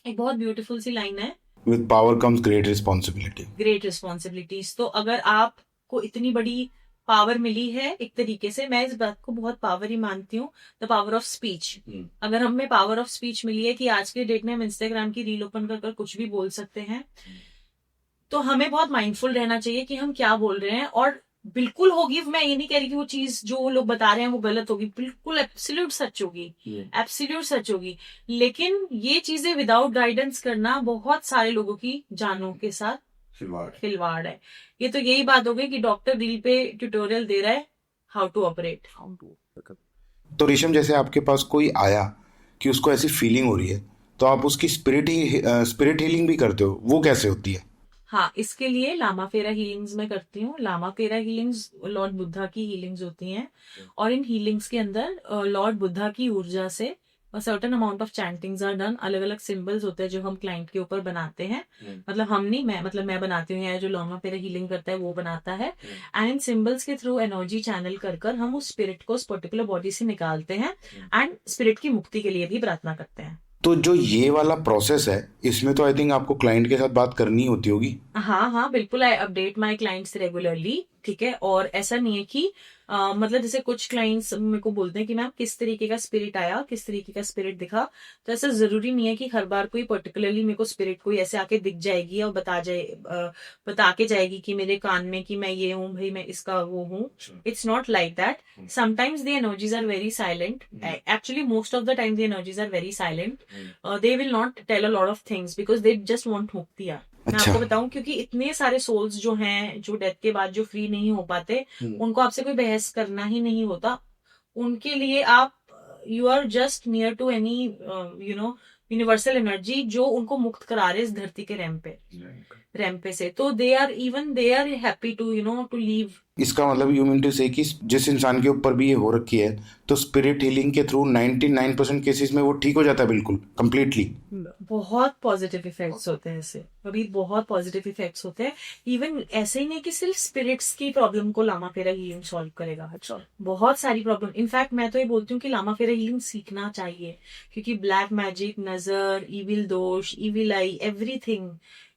एक बहुत ब्यूटीफुल सी लाइन है, with power comes great responsibility. Great responsibilities. तो अगर आपको इतनी बड़ी पावर मिली है, एक तरीके से मैं इस बात को बहुत पावर ही मानती हूँ, द पावर ऑफ स्पीच। अगर हमें पावर ऑफ स्पीच मिली है कि आज के डेट में हम इंस्टाग्राम की रील ओपन कर कुछ भी बोल सकते हैं, तो हमें बहुत माइंडफुल रहना चाहिए कि हम क्या बोल रहे हैं। और बिल्कुल होगी, मैं ये नहीं कह रही कि वो चीज जो वो लोग बता रहे हैं वो गलत होगी, बिल्कुल एब्सोल्यूट सच होगी, एब्सोल्यूट सच होगी। लेकिन ये चीजें विदाउट गाइडेंस करना बहुत सारे लोगों की जानों के साथ खिलवाड़ है। ये तो यही बात हो गई कि डॉक्टर रील पे ट्यूटोरियल दे रहा है हाउ टू ऑपरेट। तो रेशम, जैसे आपके पास कोई आया कि उसको ऐसी फीलिंग हो रही है, तो आप उसकी स्पिरिट हीलिंग भी करते हो, वो कैसे होती है? हाँ, इसके लिए लामा फेरा हीलिंग्स में करती हूँ। लामा फेरा हीलिंग्स लॉर्ड बुद्धा की हीलिंग्स होती हैं, और इन हीलिंग्स के अंदर लॉर्ड बुद्धा की ऊर्जा से certain amount of chantings are done. अलग अलग सिंबल्स होते हैं जो हम क्लाइंट के ऊपर बनाते हैं, मतलब हम नहीं, मैं बनाती हूँ, या जो लामा फेरा हीलिंग करता है वो बनाता है। एंड इन सिंबल्स के थ्रू एनर्जी चैनल कर हम उस स्पिरिट को उस पर्टिकुलर बॉडी से निकालते हैं, एंड स्पिरिट की मुक्ति के लिए भी प्रार्थना करते हैं। तो जो ये वाला प्रोसेस है, इसमें तो आई थिंक आपको क्लाइंट के साथ बात करनी होती होगी। हाँ हाँ बिल्कुल, I update my clients regularly. ठीक है, और ऐसा नहीं है कि मतलब जैसे कुछ क्लाइंट्स मेरे को बोलते हैं कि मैम किस तरीके का स्पिरिट आया, किस तरीके का स्पिरिट दिखा, तो ऐसा जरूरी नहीं है कि हर बार कोई पर्टिकुलरली मेरे को स्पिरिट कोई ऐसे आके दिख जाएगी और बता के जाएगी कि मेरे कान में कि मैं ये हूँ भाई, मैं इसका वो हूँ। It's not like that. Sometimes the energies are very silent, actually most of the time the energies are very silent. They will not tell a lot of things because they just want मुक्तिया। मैं आपको बताऊं, क्योंकि इतने सारे souls जो हैं जो डेथ के बाद जो फ्री नहीं हो पाते, उनको आपसे कोई बहस करना ही नहीं होता। उनके लिए आप, you are just near to any universal energy जो उनको मुक्त करा रहे इस धरती के रैम पे से। तो they are happy to to leave. इसका मतलब यू मीन टू से कि जिस इंसान के ऊपर भी ये हो रखी है, तो स्पिरिट हीलिंग के थ्रू 99% केसेस में वो ठीक हो जाता है, बिल्कुल कंप्लीटली। बहुत पॉजिटिव इफेक्ट्स होते हैं इससे, अभी बहुत पॉजिटिव इफेक्ट्स होते हैं। इवन ऐसे ही नहीं कि सिर्फ स्पिरिट्स की प्रॉब्लम को लामा फेरा हीलिंग सॉल्व करेगा, बहुत सारी प्रॉब्लम। इनफैक्ट मैं तो ये बोलती हूँ कि लामा फेरा हीलिंग सीखना चाहिए, क्योंकि ब्लैक मैजिक, नजर, इविल दोष, इविल आई, एवरीथिंग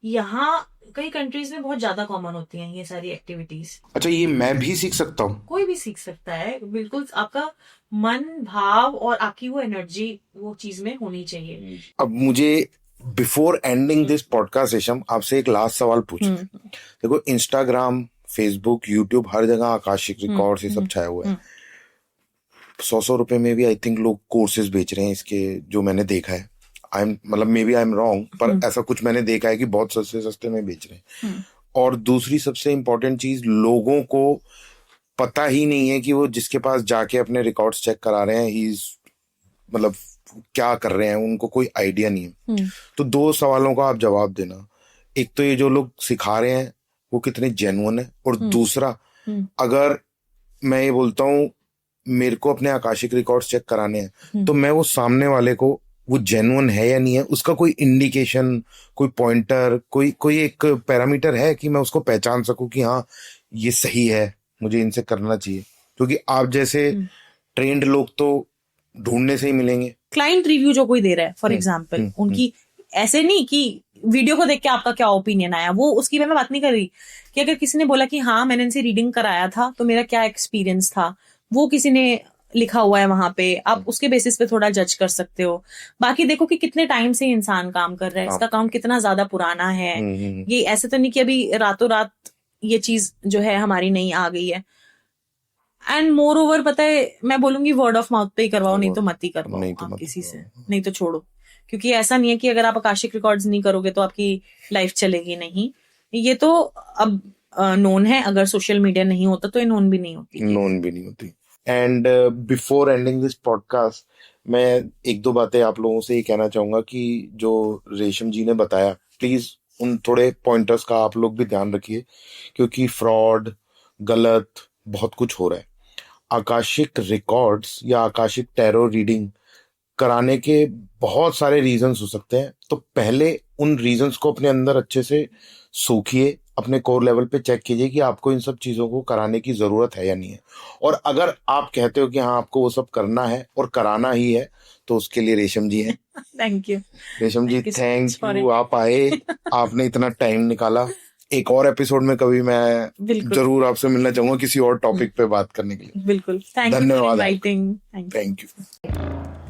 यहाँ कई कंट्रीज में बहुत ज्यादा कॉमन होती हैं ये सारी एक्टिविटीज। अच्छा, ये मैं भी सीख सकता हूँ? कोई भी सीख सकता है, बिल्कुल। आपका मन, भाव और आपकी वो एनर्जी वो चीज में होनी चाहिए। अब मुझे before ending this podcast session आपसे एक लास्ट सवाल पूछना है। देखो, इंस्टाग्राम, फेसबुक, यूट्यूब, हर जगह आकाशिक रिकॉर्ड्स ये सब छाया हुआ है। 100 रुपए में भी आई थिंक लोग कोर्सेज बेच रहे हैं इसके, जो मैंने देखा है। मतलब maybe I am wrong, पर ऐसा कुछ मैंने देखा है कि बहुत सस्ते में बेच रहे हैं। और दूसरी सबसे इम्पोर्टेंट चीज, लोगों को पता ही नहीं है कि वो जिसके पास जाके अपने रिकॉर्ड्स चेक करा रहे हैं, ही मतलब क्या कर रहे हैं, उनको कोई आइडिया नहीं है। तो 2 सवालों का आप जवाब देना। एक तो ये जो लोग सिखा रहे हैं वो कितने जेन्युइन है, और दूसरा, अगर मैं ये बोलता हूँ मेरे को अपने आकाशिक रिकॉर्ड्स चेक कराने हैं, तो मैं वो सामने वाले को वो जेन्युइन है या नहीं है, उसका कोई इंडिकेशन, कोई पॉइंटर, कोई एक पैरामीटर है कि मैं उसको पहचान सकूं कि हाँ ये सही है, मुझे इनसे करना चाहिए? क्योंकि आप जैसे ट्रेंड लोग तो ढूंढने से ही मिलेंगे। क्लाइंट रिव्यू जो कोई दे रहा है फॉर एग्जांपल, उनकी ऐसे नहीं कि वीडियो को देख के आपका क्या ओपिनियन आया, वो उसकी मैं बात नहीं कर रही कि अगर किसी ने बोला कि हाँ मैंने इनसे रीडिंग कराया था तो मेरा क्या एक्सपीरियंस था, वो किसी ने लिखा हुआ है वहां पे, आप उसके बेसिस पे थोड़ा जज कर सकते हो। बाकी देखो कि कितने टाइम से इंसान काम कर रहा है, इसका काम कितना ज्यादा पुराना है। ये ऐसे तो नहीं कि अभी रातों रात ये चीज जो है हमारी नहीं आ गई है। एंड मोर ओवर पता है, मैं बोलूंगी वर्ड ऑफ माउथ पे ही करवाओ, नहीं तो मत ही करवाओ, नहीं तो आप मत किसी से, करवाओ। नहीं तो छोड़ो। क्योंकि ऐसा नहीं है कि अगर आप आकाशिक रिकॉर्ड्स नहीं करोगे तो आपकी लाइफ चलेगी नहीं। ये तो अब नोन है, अगर सोशल मीडिया नहीं होता तो ये नोन भी नहीं होती। नोन भी नहीं होती। And before ending this podcast, मैं एक दो बातें आप लोगों से ये कहना चाहूंगा कि जो रेशम जी ने बताया, प्लीज उन थोड़े पॉइंटर्स का आप लोग भी ध्यान रखिए, क्योंकि फ्रॉड, गलत बहुत कुछ हो रहा है। आकाशिक रिकॉर्ड्स या आकाशिक टैरो रीडिंग कराने के बहुत सारे रीजंस हो सकते हैं। तो पहले उन रीजंस को अपने अंदर अच्छे से सोखिए, अपने कोर लेवल पे चेक कीजिए कि आपको इन सब चीज़ों को कराने की ज़रूरत है या नहीं है। और अगर आप कहते हो कि हाँ आपको वो सब करना है और कराना ही है, तो उसके लिए रेशम जी हैं। Thank you. रेशम जी, Thank you so much thank for you, आप आए, आपने इतना टाइम निकाला। एक और एपिसोड में कभी मैं बिल्कुल जरूर आपसे मिलना चाहूंगा किसी और टॉपिक पे बात करने के लिए। बिल्कुल। थैंक यू फॉर धन्यवाद आपका। Inviting. Thank you. Thank you.